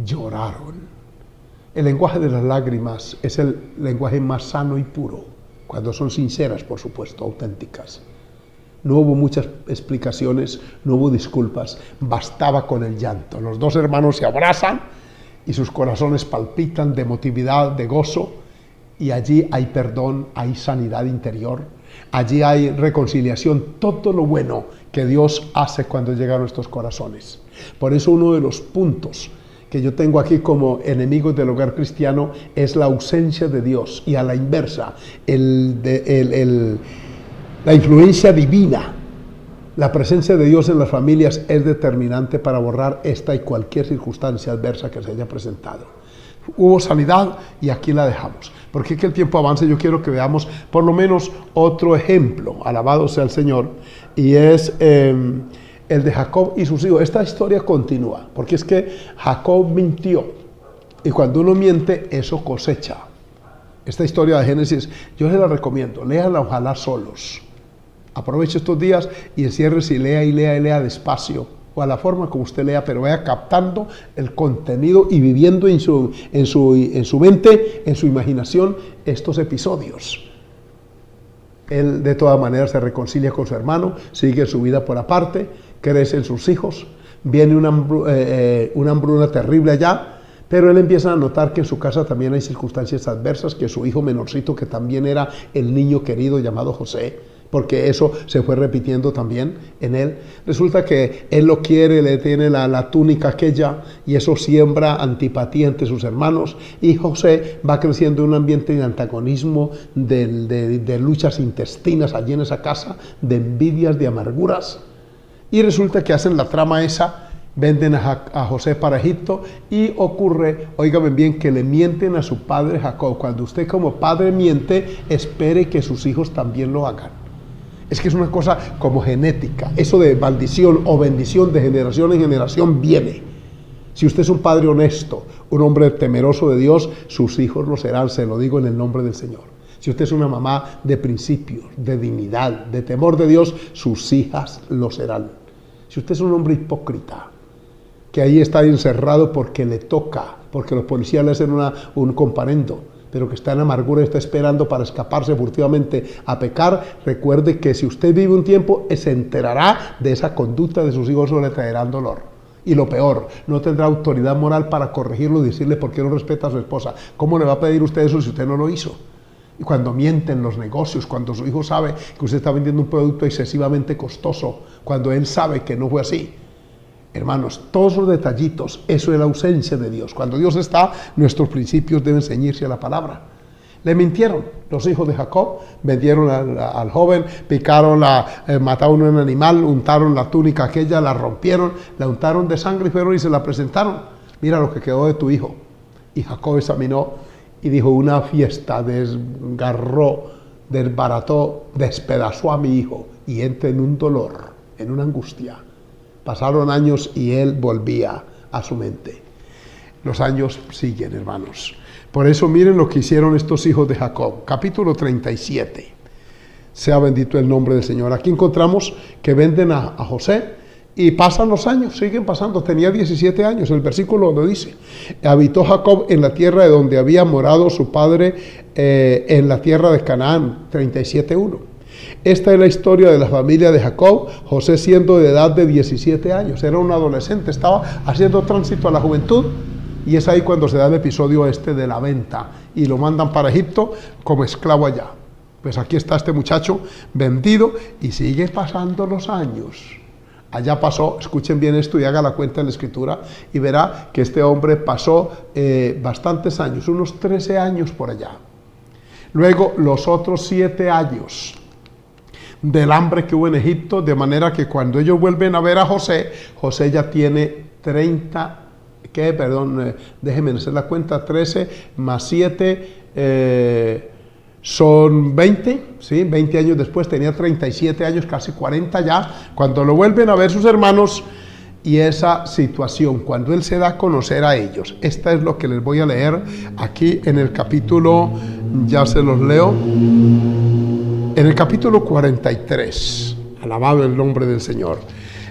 lloraron. El lenguaje de las lágrimas es el lenguaje más sano y puro, cuando son sinceras, por supuesto, auténticas. No hubo muchas explicaciones, no hubo disculpas, bastaba con el llanto. Los dos hermanos se abrazan y sus corazones palpitan de emotividad, de gozo, y allí hay perdón, hay sanidad interior. Allí hay reconciliación, todo lo bueno que Dios hace cuando llega a nuestros corazones. Por eso uno de los puntos que yo tengo aquí como enemigos del hogar cristiano es la ausencia de Dios, y a la inversa, la influencia divina. La presencia de Dios en las familias es determinante para borrar esta y cualquier circunstancia adversa que se haya presentado. Hubo sanidad y aquí la dejamos. Porque que el tiempo avance, yo quiero que veamos por lo menos otro ejemplo, alabado sea el Señor, y es el de Jacob y sus hijos. Esta historia continúa, porque es que Jacob mintió, y cuando uno miente, eso cosecha. Esta historia de Génesis, yo se la recomiendo, léala ojalá solos. Aproveche estos días y enciérrese y lea despacio, o a la forma como usted lea, pero vaya captando el contenido y viviendo en su mente, en su imaginación, estos episodios. Él de todas maneras se reconcilia con su hermano, sigue su vida por aparte, crecen sus hijos, viene una hambruna terrible allá, pero él empieza a notar que en su casa también hay circunstancias adversas, que su hijo menorcito, que también era el niño querido llamado José, porque eso se fue repitiendo también en él. Resulta que él lo quiere, le tiene la túnica aquella, y eso siembra antipatía entre sus hermanos, y José va creciendo en un ambiente de antagonismo, de luchas intestinas allí en esa casa, de envidias, de amarguras, y resulta que hacen la trama esa, venden a José para Egipto, y ocurre, óigame bien, que le mienten a su padre Jacob. Cuando usted como padre miente, espere que sus hijos también lo hagan. Es que es una cosa como genética, eso de maldición o bendición de generación en generación viene. Si usted es un padre honesto, un hombre temeroso de Dios, sus hijos lo serán, se lo digo en el nombre del Señor. Si usted es una mamá de principios, de dignidad, de temor de Dios, sus hijas lo serán. Si usted es un hombre hipócrita, que ahí está encerrado porque le toca, porque los policías le hacen un comparendo, pero que está en amargura y está esperando para escaparse furtivamente a pecar, recuerde que si usted vive un tiempo, se enterará de esa conducta de sus hijos, o le traerán dolor. Y lo peor, no tendrá autoridad moral para corregirlo y decirle por qué no respeta a su esposa. ¿Cómo le va a pedir usted eso si usted no lo hizo? Y cuando mienten los negocios, cuando su hijo sabe que usted está vendiendo un producto excesivamente costoso, cuando él sabe que no fue así. Hermanos, todos los detallitos, eso es la ausencia de Dios. Cuando Dios está, nuestros principios deben ceñirse a la palabra. Le mintieron los hijos de Jacob, vendieron al joven, picaron, mataron un animal, untaron la túnica aquella, la rompieron, la untaron de sangre y fueron y se la presentaron. Mira lo que quedó de tu hijo. Y Jacob examinó y dijo, una fiesta desgarró, desbarató, despedazó a mi hijo, y entra en un dolor, en una angustia. Pasaron años y él volvía a su mente. Los años siguen, hermanos. Por eso miren lo que hicieron estos hijos de Jacob. Capítulo 37. Sea bendito el nombre del Señor. Aquí encontramos que venden a José y pasan los años, siguen pasando. Tenía 17 años, el versículo lo dice. Habitó Jacob en la tierra de donde había morado su padre, en la tierra de Canaán, 37:1. Esta es la historia de la familia de Jacob, José siendo de edad de 17 años, era un adolescente, estaba haciendo tránsito a la juventud, y es ahí cuando se da el episodio de la venta, y lo mandan para Egipto como esclavo allá. Pues aquí está este muchacho vendido, y sigue pasando los años. Allá pasó, escuchen bien esto y haga la cuenta en la escritura, y verá que este hombre pasó bastantes años, unos 13 años por allá. Luego los otros 7 años del hambre que hubo en Egipto, de manera que cuando ellos vuelven a ver a José, José ya tiene 30, déjenme hacer la cuenta, 13 más 7, son 20, ¿sí? 20 años después, tenía 37 años, casi 40 ya, cuando lo vuelven a ver sus hermanos, y esa situación, cuando él se da a conocer a ellos. Esta es lo que les voy a leer aquí en el capítulo, ya se los leo, en el capítulo 43, alabado el nombre del Señor.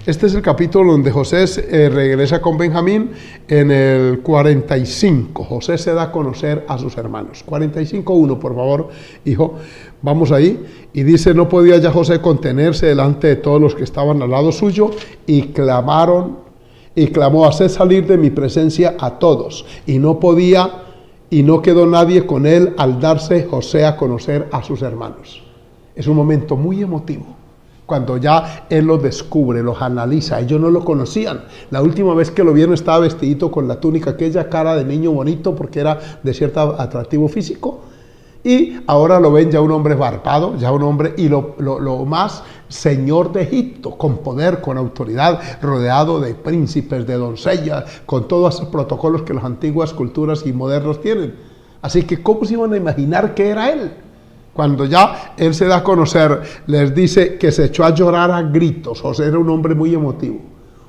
Este es el capítulo donde José regresa con Benjamín. En el 45, José se da a conocer a sus hermanos. 45:1, por favor, hijo, vamos ahí. Y dice, no podía ya José contenerse delante de todos los que estaban al lado suyo, y clamó, haced salir de mi presencia a todos. Y no podía, y no quedó nadie con él al darse José a conocer a sus hermanos. Es un momento muy emotivo, cuando ya él los descubre, los analiza. Ellos no lo conocían. La última vez que lo vieron estaba vestidito con la túnica, aquella cara de niño bonito, porque era de cierto atractivo físico. Y ahora lo ven ya un hombre barbado, ya un hombre, y lo más, señor de Egipto, con poder, con autoridad, rodeado de príncipes, de doncellas, con todos esos protocolos que las antiguas culturas y modernos tienen. Así que, ¿cómo se iban a imaginar que era él? Cuando ya él se da a conocer, les dice que se echó a llorar a gritos. José era un hombre muy emotivo.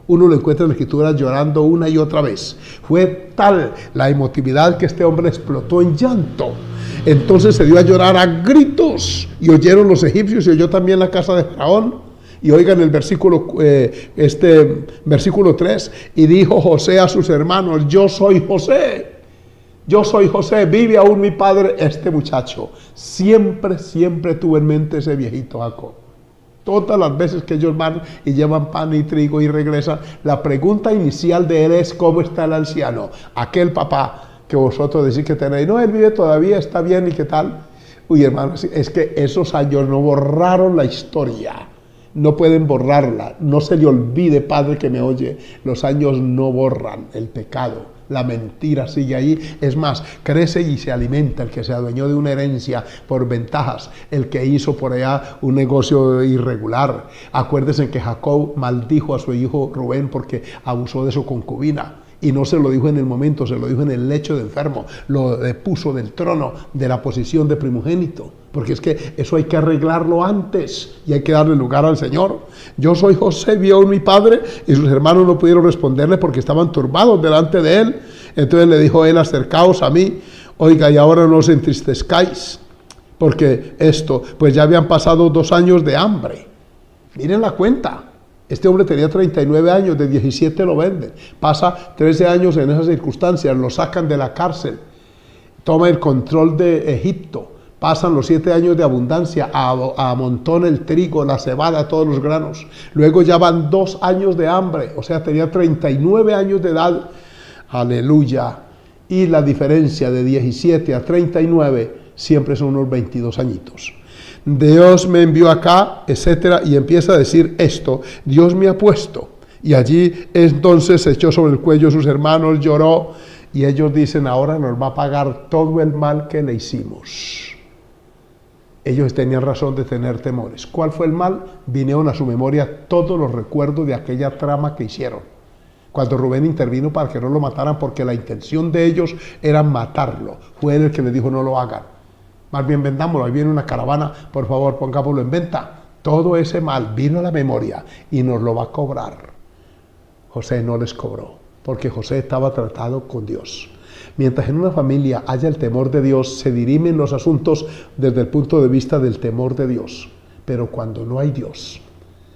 Uno lo encuentra en la escritura llorando una y otra vez. Fue tal la emotividad que este hombre explotó en llanto. Entonces se dio a llorar a gritos, y oyeron los egipcios, y oyó también la casa de Faraón. Y oigan el versículo 3, y dijo José a sus hermanos, yo soy José. Yo soy José, vive aún mi padre. Este muchacho siempre tuvo en mente ese viejito Jacob. Todas las veces que ellos van y llevan pan y trigo y regresan, la pregunta inicial de él es, ¿cómo está el anciano? Aquel papá que vosotros decís que tenéis, no, él vive todavía, está bien, ¿y qué tal? Uy, hermanos, es que esos años no borraron la historia. No pueden borrarla. No se le olvide, padre que me oye. Los años no borran el pecado. La mentira sigue ahí. Es más, crece y se alimenta el que se adueñó de una herencia por ventajas, el que hizo por allá un negocio irregular. Acuérdense que Jacob maldijo a su hijo Rubén porque abusó de su concubina. Y no se lo dijo en el momento, se lo dijo en el lecho de enfermo. Lo depuso del trono, de la posición de primogénito. Porque es que eso hay que arreglarlo antes y hay que darle lugar al Señor. Yo soy José, vio mi padre, y sus hermanos no pudieron responderle porque estaban turbados delante de él. Entonces le dijo él: acercaos a mí, oiga, y ahora no os entristezcáis, porque esto, pues ya habían pasado 2 años de hambre. Miren la cuenta. Este hombre tenía 39 años, de 17 lo venden. Pasa 13 años en esas circunstancias, lo sacan de la cárcel, toma el control de Egipto, pasan los 7 años de abundancia, amontona el trigo, la cebada, todos los granos. Luego ya van 2 años de hambre, o sea, tenía 39 años de edad. Aleluya. Y la diferencia de 17 a 39 siempre son unos 22 añitos. Dios me envió acá, etcétera, y empieza a decir esto: Dios me ha puesto. Y allí entonces se echó sobre el cuello de sus hermanos, lloró, y ellos dicen: ahora nos va a pagar todo el mal que le hicimos. Ellos tenían razón de tener temores. ¿Cuál fue el mal? Vinieron a su memoria todos los recuerdos de aquella trama que hicieron. Cuando Rubén intervino para que no lo mataran, porque la intención de ellos era matarlo, fue él el que les dijo: no lo hagan. Más bien vendámoslo, ahí viene una caravana, por favor pongámoslo en venta. Todo ese mal vino a la memoria y nos lo va a cobrar. José no les cobró, porque José estaba tratado con Dios. Mientras en una familia haya el temor de Dios, se dirimen los asuntos desde el punto de vista del temor de Dios. Pero cuando no hay Dios,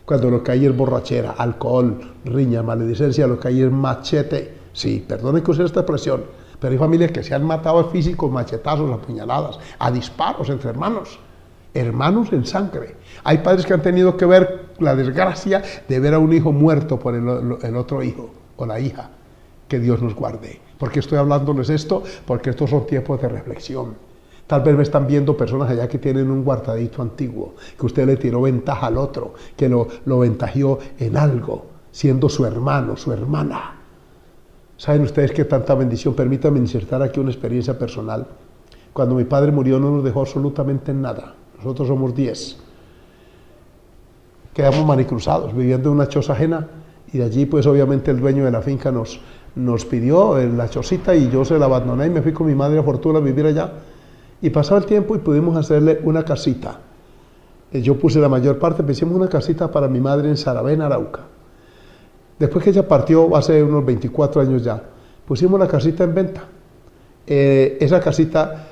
cuando lo que hay es borrachera, alcohol, riña, maledicencia, lo que hay es machete. Sí, perdonen que use esta expresión, pero hay familias que se han matado a físicos, machetazos, a puñaladas, a disparos entre hermanos, hermanos en sangre. Hay padres que han tenido que ver la desgracia de ver a un hijo muerto por el otro hijo o la hija. Que Dios nos guarde. ¿Por qué estoy hablándoles esto? Porque estos son tiempos de reflexión. Tal vez me están viendo personas allá que tienen un guardadito antiguo, que usted le tiró ventaja al otro, que lo ventajeó en algo, siendo su hermano, su hermana. ¿Saben ustedes qué tanta bendición? Permítanme insertar aquí una experiencia personal. Cuando mi padre murió no nos dejó absolutamente nada. Nosotros somos 10. Quedamos manicruzados, viviendo en una choza ajena, y de allí pues obviamente el dueño de la finca nos pidió la chocita, y yo se la abandoné y me fui con mi madre a Fortuna a vivir allá. Y pasaba el tiempo y pudimos hacerle una casita. Yo puse la mayor parte, pusimos una casita para mi madre en Saravena, Arauca. Después que ella partió, hace unos 24 años ya, pusimos la casita en venta. Esa casita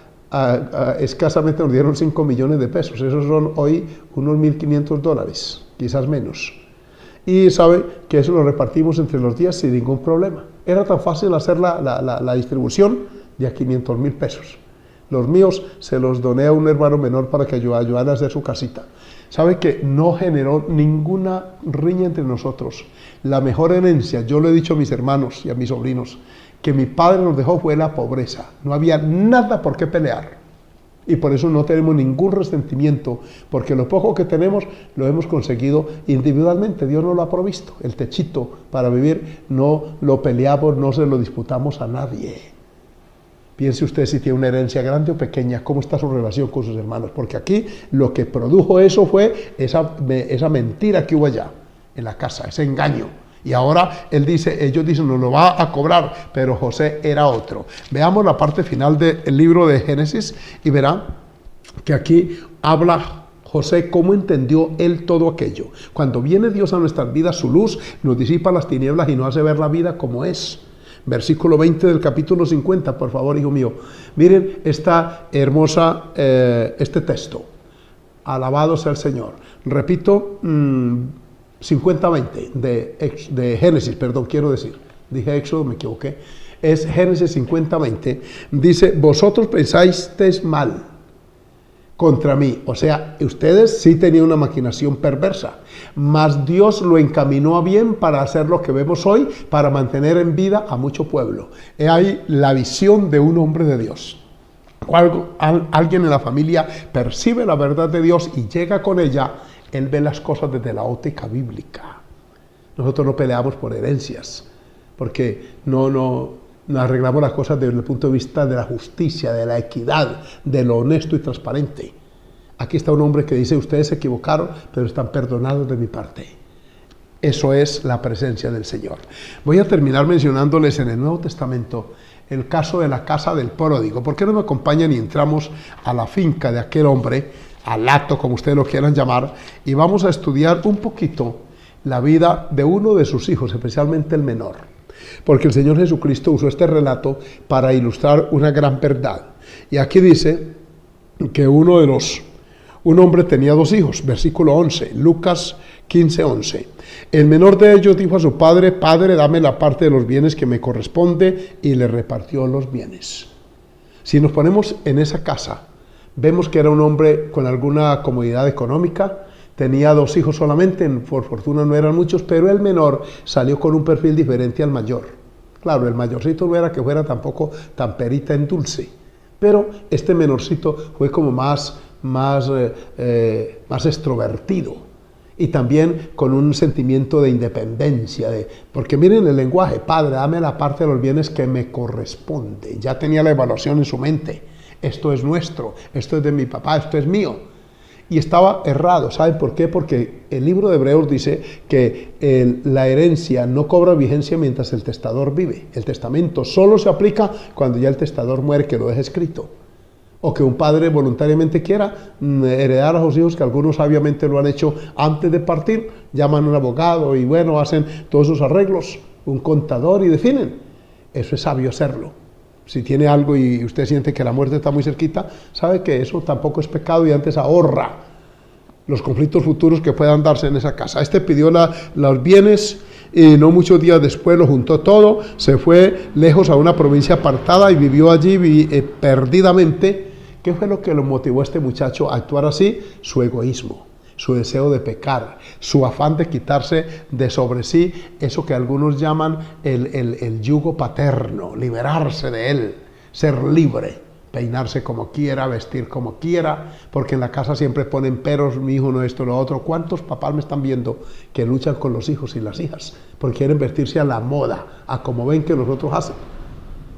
escasamente nos dieron 5 millones de pesos. Esos son hoy unos $1.500, quizás menos. Y sabe que eso lo repartimos entre los días sin ningún problema. Era tan fácil hacer la distribución de a 500,000 pesos. Los míos se los doné a un hermano menor para que ayudara a hacer su casita. ¿Sabe que no generó ninguna riña entre nosotros? La mejor herencia, yo lo he dicho a mis hermanos y a mis sobrinos, que mi padre nos dejó fue la pobreza. No había nada por qué pelear. Y por eso no tenemos ningún resentimiento, porque lo poco que tenemos lo hemos conseguido individualmente. Dios nos lo ha provisto. El techito para vivir no lo peleamos, no se lo disputamos a nadie. Piense usted si tiene una herencia grande o pequeña, cómo está su relación con sus hermanos, porque aquí lo que produjo eso fue esa mentira que hubo allá en la casa, ese engaño. Y ahora ellos dicen, nos lo va a cobrar, pero José era otro. Veamos la parte final del libro de Génesis y verán que aquí habla José cómo entendió él todo aquello. Cuando viene Dios a nuestras vidas, su luz nos disipa las tinieblas y nos hace ver la vida como es. Versículo 20 del capítulo 50, por favor, hijo mío. Miren esta hermosa, este texto. Alabado sea el Señor. Repito, 50-20 de Génesis, perdón, quiero decir. Dije Éxodo, me equivoqué. Es Génesis 50-20. Dice, vosotros pensasteis mal contra mí. O sea, ustedes sí tenían una maquinación perversa, mas Dios lo encaminó a bien para hacer lo que vemos hoy, para mantener en vida a mucho pueblo. He ahí la visión de un hombre de Dios. o alguien en la familia percibe la verdad de Dios y llega con ella, él ve las cosas desde la óptica bíblica. Nosotros no peleamos por herencias, porque no arreglamos las cosas desde el punto de vista de la justicia, de la equidad, de lo honesto y transparente. Aquí está un hombre que dice, ustedes se equivocaron, pero están perdonados de mi parte. Eso es la presencia del Señor. Voy a terminar mencionándoles en el Nuevo Testamento el caso de la casa del pródigo. ¿Por qué no me acompañan y entramos a la finca de aquel hombre, al hato, como ustedes lo quieran llamar, y vamos a estudiar un poquito la vida de uno de sus hijos, especialmente el menor? Porque el Señor Jesucristo usó este relato para ilustrar una gran verdad. Y aquí dice que un hombre tenía 2 hijos, versículo 11, Lucas 15:11. El menor de ellos dijo a su padre, Padre, dame la parte de los bienes que me corresponde, y le repartió los bienes. Si nos ponemos en esa casa, vemos que era un hombre con alguna comodidad económica, tenía 2 hijos solamente, por fortuna no eran muchos, pero el menor salió con un perfil diferente al mayor. Claro, el mayorcito no era que fuera tampoco tan perita en dulce, pero este menorcito fue como más extrovertido, y también con un sentimiento de independencia, porque miren el lenguaje, Padre, dame la parte de los bienes que me corresponde. Ya tenía la evaluación en su mente, esto es nuestro, esto es de mi papá, esto es mío. Y estaba errado. ¿Saben por qué? Porque el libro de Hebreos dice que la herencia no cobra vigencia mientras el testador vive. El testamento solo se aplica cuando ya el testador muere, que lo deja escrito. O que un padre voluntariamente quiera heredar a sus hijos, que algunos sabiamente lo han hecho antes de partir, llaman a un abogado y bueno, hacen todos esos arreglos, un contador, y definen. Eso es sabio hacerlo. Si tiene algo y usted siente que la muerte está muy cerquita, sabe que eso tampoco es pecado y antes ahorra los conflictos futuros que puedan darse en esa casa. Este pidió los bienes y no muchos días después lo juntó todo, se fue lejos a una provincia apartada y vivió allí perdidamente. ¿Qué fue lo que lo motivó a este muchacho a actuar así? Su egoísmo, su deseo de pecar, su afán de quitarse de sobre sí eso que algunos llaman el yugo paterno, liberarse de él, ser libre, peinarse como quiera, vestir como quiera, porque en la casa siempre ponen peros, mi hijo no esto, lo otro. ¿Cuántos papás me están viendo que luchan con los hijos y las hijas? Porque quieren vestirse a la moda, a como ven que los otros hacen.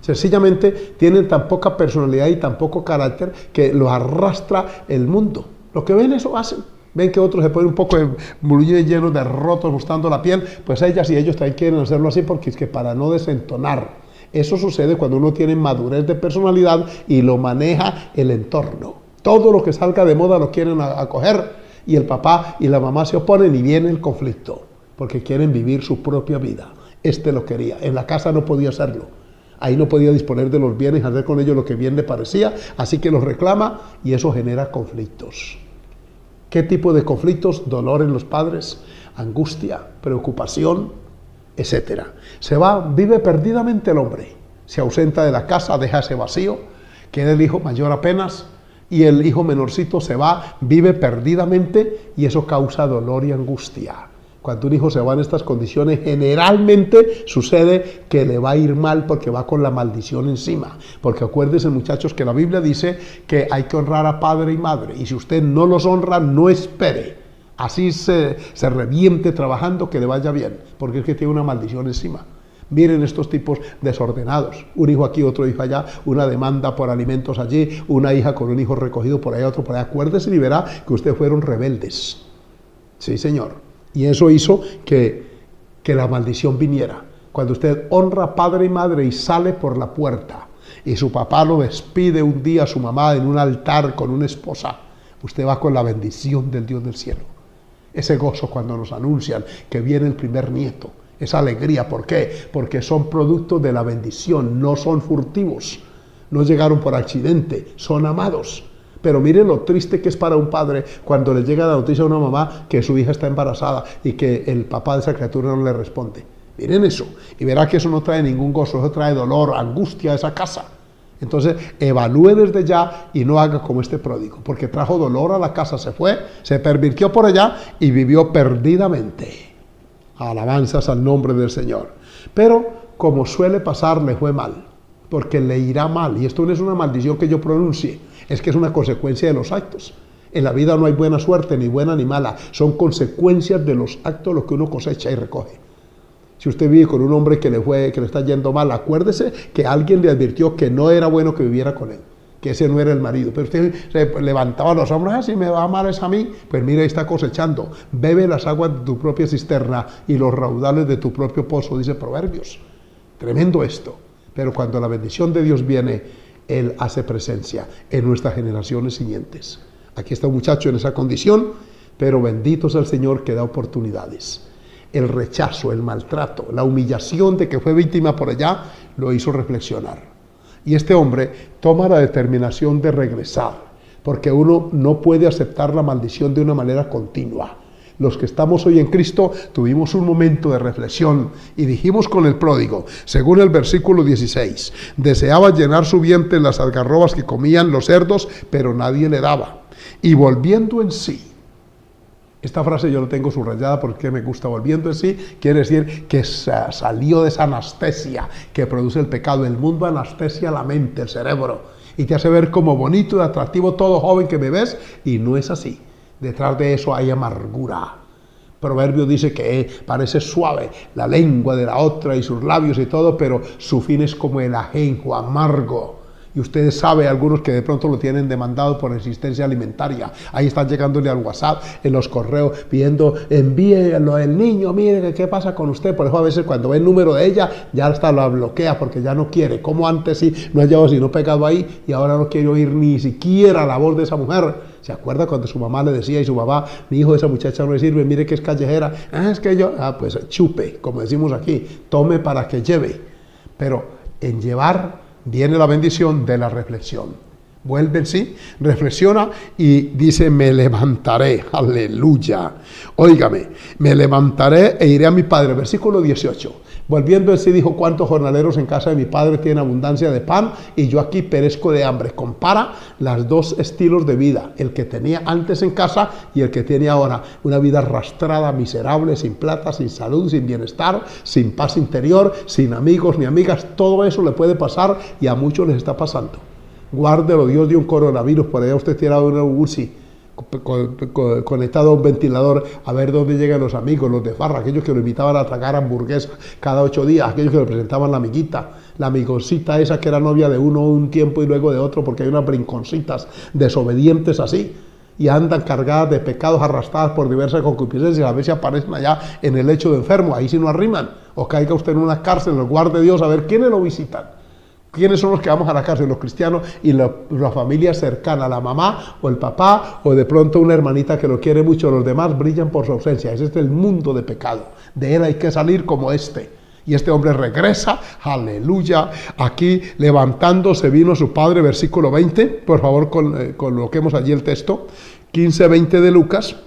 Sencillamente tienen tan poca personalidad y tan poco carácter que los arrastra el mundo. Lo que ven, eso hacen. Ven que otros se ponen un poco de mulillos llenos de rotos mostrando la piel, pues ellas y ellos también quieren hacerlo así, porque es que para no desentonar. Eso sucede cuando uno tiene madurez de personalidad y lo maneja el entorno. Todo lo que salga de moda lo quieren acoger, y el papá y la mamá se oponen y viene el conflicto, porque quieren vivir su propia vida. Este lo quería, en la casa no podía hacerlo. Ahí no podía disponer de los bienes, hacer con ellos lo que bien le parecía, así que los reclama y eso genera conflictos. ¿Qué tipo de conflictos? Dolor en los padres, angustia, preocupación, etc. Se va, vive perdidamente el hombre, se ausenta de la casa, deja ese vacío, queda el hijo mayor apenas y el hijo menorcito se va, vive perdidamente y eso causa dolor y angustia. Cuando un hijo se va en estas condiciones, generalmente sucede que le va a ir mal porque va con la maldición encima. Porque acuérdense, muchachos, que la Biblia dice que hay que honrar a padre y madre. Y si usted no los honra, no espere. Así se reviente trabajando, que le vaya bien, porque es que tiene una maldición encima. Miren estos tipos desordenados. Un hijo aquí, otro hijo allá, una demanda por alimentos allí, una hija con un hijo recogido por allá, otro por allá. Acuérdese y verá que ustedes fueron rebeldes. Sí, señor. Y eso hizo que la maldición viniera. Cuando usted honra a padre y madre y sale por la puerta y su papá lo despide un día a su mamá en un altar con una esposa, usted va con la bendición del Dios del cielo. Ese gozo cuando nos anuncian que viene el primer nieto, esa alegría. ¿Por qué? Porque son productos de la bendición, no son furtivos, no llegaron por accidente, son amados. Pero miren lo triste que es para un padre cuando le llega la noticia a una mamá que su hija está embarazada y que el papá de esa criatura no le responde. Miren eso, y verá que eso no trae ningún gozo, eso trae dolor, angustia a esa casa. Entonces, evalúe desde ya y no haga como este pródigo, porque trajo dolor a la casa, se fue, se pervirtió por allá y vivió perdidamente. Alabanzas al nombre del Señor. Pero, como suele pasar, le fue mal. porque le irá mal. Y esto no es una maldición que yo pronuncie, es que es una consecuencia de los actos. En la vida no hay buena suerte, ni buena ni mala. Son consecuencias de los actos lo que uno cosecha y recoge. Si usted vive con un hombre que le está yendo mal, acuérdese que alguien le advirtió que no era bueno que viviera con él, que ese no era el marido. Pero usted se levantaba los hombros, si me va mal es a mí, pues mira, ahí está cosechando. Bebe las aguas de tu propia cisterna y los raudales de tu propio pozo, dice Proverbios. Tremendo esto. Pero cuando la bendición de Dios viene, Él hace presencia en nuestras generaciones siguientes. Aquí está un muchacho en esa condición, pero bendito es el Señor que da oportunidades. El rechazo, el maltrato, la humillación de que fue víctima por allá, lo hizo reflexionar. Y este hombre toma la determinación de regresar, porque uno no puede aceptar la maldición de una manera continua. Los que estamos hoy en Cristo tuvimos un momento de reflexión y dijimos con el pródigo, según el versículo 16, deseaba llenar su vientre en las algarrobas que comían los cerdos, pero nadie le daba. Y volviendo en sí, esta frase yo la tengo subrayada porque me gusta, volviendo en sí, quiere decir que salió de esa anestesia que produce el pecado. El mundo anestesia la mente, el cerebro, y te hace ver como bonito y atractivo todo joven que me ves, y no es así. Detrás de eso hay amargura. Proverbio dice que parece suave la lengua de la otra y sus labios y todo, pero su fin es como el ajenjo, amargo. Y ustedes saben, algunos que de pronto lo tienen demandado por existencia alimentaria. Ahí están llegándole al WhatsApp, en los correos, pidiendo, envíenlo el niño, mire qué pasa con usted. Por eso a veces cuando ve el número de ella, ya hasta la bloquea porque ya no quiere. Como antes sí, no ha llevado sino pecado ahí y ahora no quiere oír ni siquiera la voz de esa mujer. ¿Se acuerda cuando su mamá le decía y su papá, mi hijo, esa muchacha no le sirve, mire que es callejera? Es que yo, pues chupe, como decimos aquí, tome para que lleve. Pero en llevar viene la bendición de la reflexión. Vuelve en sí, reflexiona y dice, me levantaré, aleluya. Óigame, me levantaré e iré a mi padre. Versículo 18. Volviendo en sí dijo, ¿cuántos jornaleros en casa de mi padre tienen abundancia de pan y yo aquí perezco de hambre? Compara los dos estilos de vida, el que tenía antes en casa y el que tiene ahora. Una vida arrastrada, miserable, sin plata, sin salud, sin bienestar, sin paz interior, sin amigos ni amigas. Todo eso le puede pasar y a muchos les está pasando. Guárdelo Dios de un coronavirus, por allá usted tirado una UCI, conectado a un ventilador, a ver dónde llegan los amigos, los de farra, aquellos que lo invitaban a tragar hamburguesa cada 8 días, aquellos que le presentaban la amiguita, la amigoncita esa que era novia de uno un tiempo y luego de otro, porque hay unas brinconcitas desobedientes así, y andan cargadas de pecados, arrastradas por diversas concupiscencias, a veces aparecen allá en el lecho de enfermo, ahí sí no arriman, o caiga usted en una cárcel, lo guarde Dios, a ver quiénes lo visitan. ¿Quiénes son los que vamos a la cárcel? Los cristianos y la familia cercana, la mamá o el papá o de pronto una hermanita que lo quiere mucho. Los demás brillan por su ausencia. Ese es el mundo de pecado. De él hay que salir como este. Y este hombre regresa, aleluya, aquí levantándose vino su padre, versículo 20, por favor coloquemos allí el texto, 15-20 de Lucas.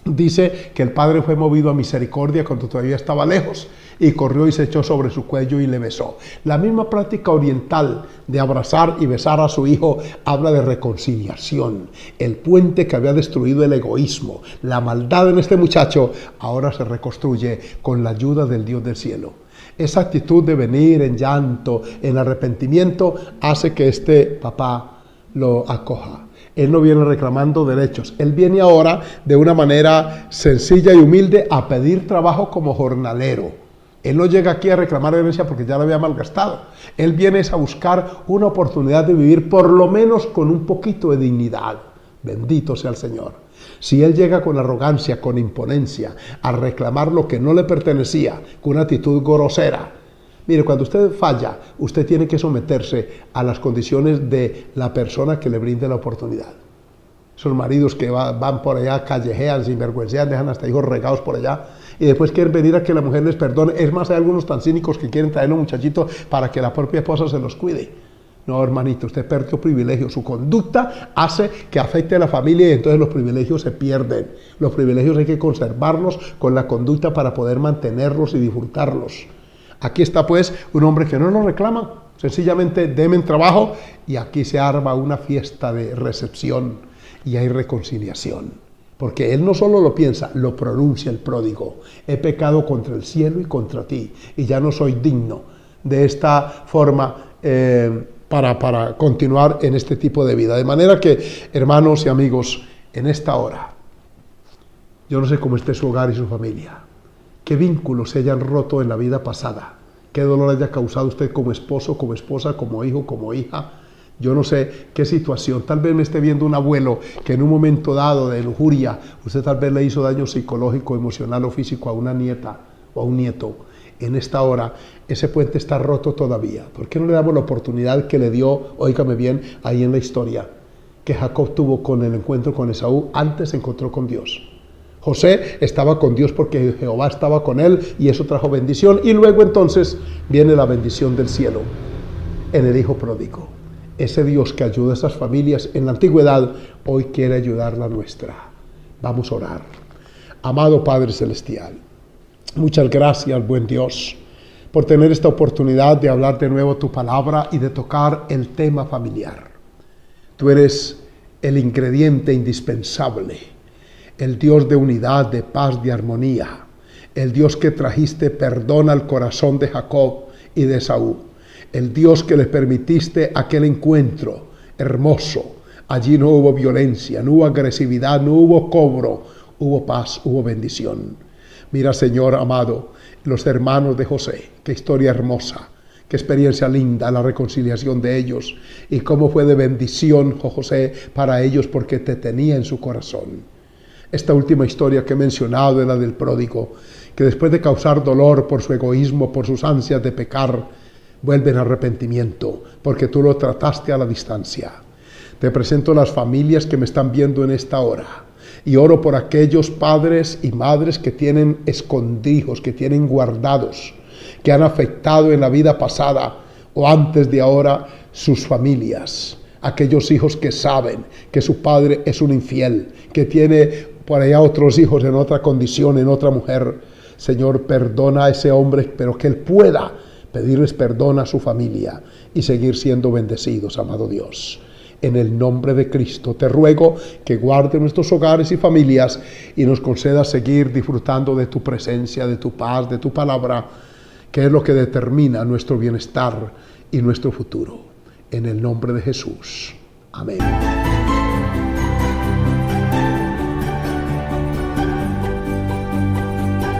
Dice que el padre fue movido a misericordia cuando todavía estaba lejos y corrió y se echó sobre su cuello y le besó. La misma práctica oriental de abrazar y besar a su hijo habla de reconciliación. El puente que había destruido el egoísmo, la maldad en este muchacho, ahora se reconstruye con la ayuda del Dios del cielo. Esa actitud de venir en llanto, en arrepentimiento, hace que este papá lo acoja. Él no viene reclamando derechos. Él viene ahora de una manera sencilla y humilde a pedir trabajo como jornalero. Él no llega aquí a reclamar herencia porque ya la había malgastado. Él viene a buscar una oportunidad de vivir por lo menos con un poquito de dignidad. Bendito sea el Señor. Si él llega con arrogancia, con imponencia, a reclamar lo que no le pertenecía, con una actitud grosera, mire, cuando usted falla, usted tiene que someterse a las condiciones de la persona que le brinde la oportunidad. Esos maridos que van por allá, callejean, sinvergüencean, dejan hasta hijos regados por allá, y después quieren venir a que la mujer les perdone. Es más, hay algunos tan cínicos que quieren traer a los muchachitos para que la propia esposa se los cuide. No, hermanito, usted perdió privilegios. Su conducta hace que afecte a la familia y entonces los privilegios se pierden. Los privilegios hay que conservarlos con la conducta para poder mantenerlos y disfrutarlos. Aquí está pues un hombre que no nos reclama, sencillamente denme trabajo y aquí se arma una fiesta de recepción y hay reconciliación. Porque él no solo lo piensa, lo pronuncia el pródigo. He pecado contra el cielo y contra ti y ya no soy digno. De esta forma para continuar en este tipo de vida. De manera que, hermanos y amigos, en esta hora, yo no sé cómo esté su hogar y su familia, qué vínculos se hayan roto en la vida pasada, qué dolor haya causado usted como esposo, como esposa, como hijo, como hija. Yo no sé qué situación, tal vez me esté viendo un abuelo que en un momento dado de lujuria, usted tal vez le hizo daño psicológico, emocional o físico a una nieta o a un nieto. En esta hora, ese puente está roto todavía. ¿Por qué no le damos la oportunidad que le dio, óigame bien, ahí en la historia, que Jacob tuvo con el encuentro con Esaú? Antes se encontró con Dios. José estaba con Dios porque Jehová estaba con él y eso trajo bendición. Y luego entonces viene la bendición del cielo en el hijo pródigo. Ese Dios que ayuda a esas familias en la antigüedad, hoy quiere ayudar la nuestra. Vamos a orar. Amado Padre Celestial, muchas gracias, buen Dios, por tener esta oportunidad de hablar de nuevo tu palabra y de tocar el tema familiar. Tú eres el ingrediente indispensable, el Dios de unidad, de paz, de armonía, el Dios que trajiste perdón al corazón de Jacob y de Esaú, el Dios que les permitiste aquel encuentro hermoso. Allí no hubo violencia, no hubo agresividad, no hubo cobro, hubo paz, hubo bendición. Mira, Señor amado, los hermanos de José, qué historia hermosa, qué experiencia linda, la reconciliación de ellos y cómo fue de bendición, José, para ellos porque te tenía en su corazón. Esta última historia que he mencionado es la del pródigo, que después de causar dolor por su egoísmo, por sus ansias de pecar, vuelve en arrepentimiento, porque tú lo trataste a la distancia. Te presento las familias que me están viendo en esta hora, y oro por aquellos padres y madres que tienen escondidos, que tienen guardados, que han afectado en la vida pasada o antes de ahora sus familias. Aquellos hijos que saben que su padre es un infiel, que tiene por allá otros hijos en otra condición, en otra mujer. Señor, perdona a ese hombre, pero que él pueda pedirles perdón a su familia y seguir siendo bendecidos, amado Dios. En el nombre de Cristo te ruego que guarde nuestros hogares y familias y nos conceda seguir disfrutando de tu presencia, de tu paz, de tu palabra, que es lo que determina nuestro bienestar y nuestro futuro. En el nombre de Jesús. Amén.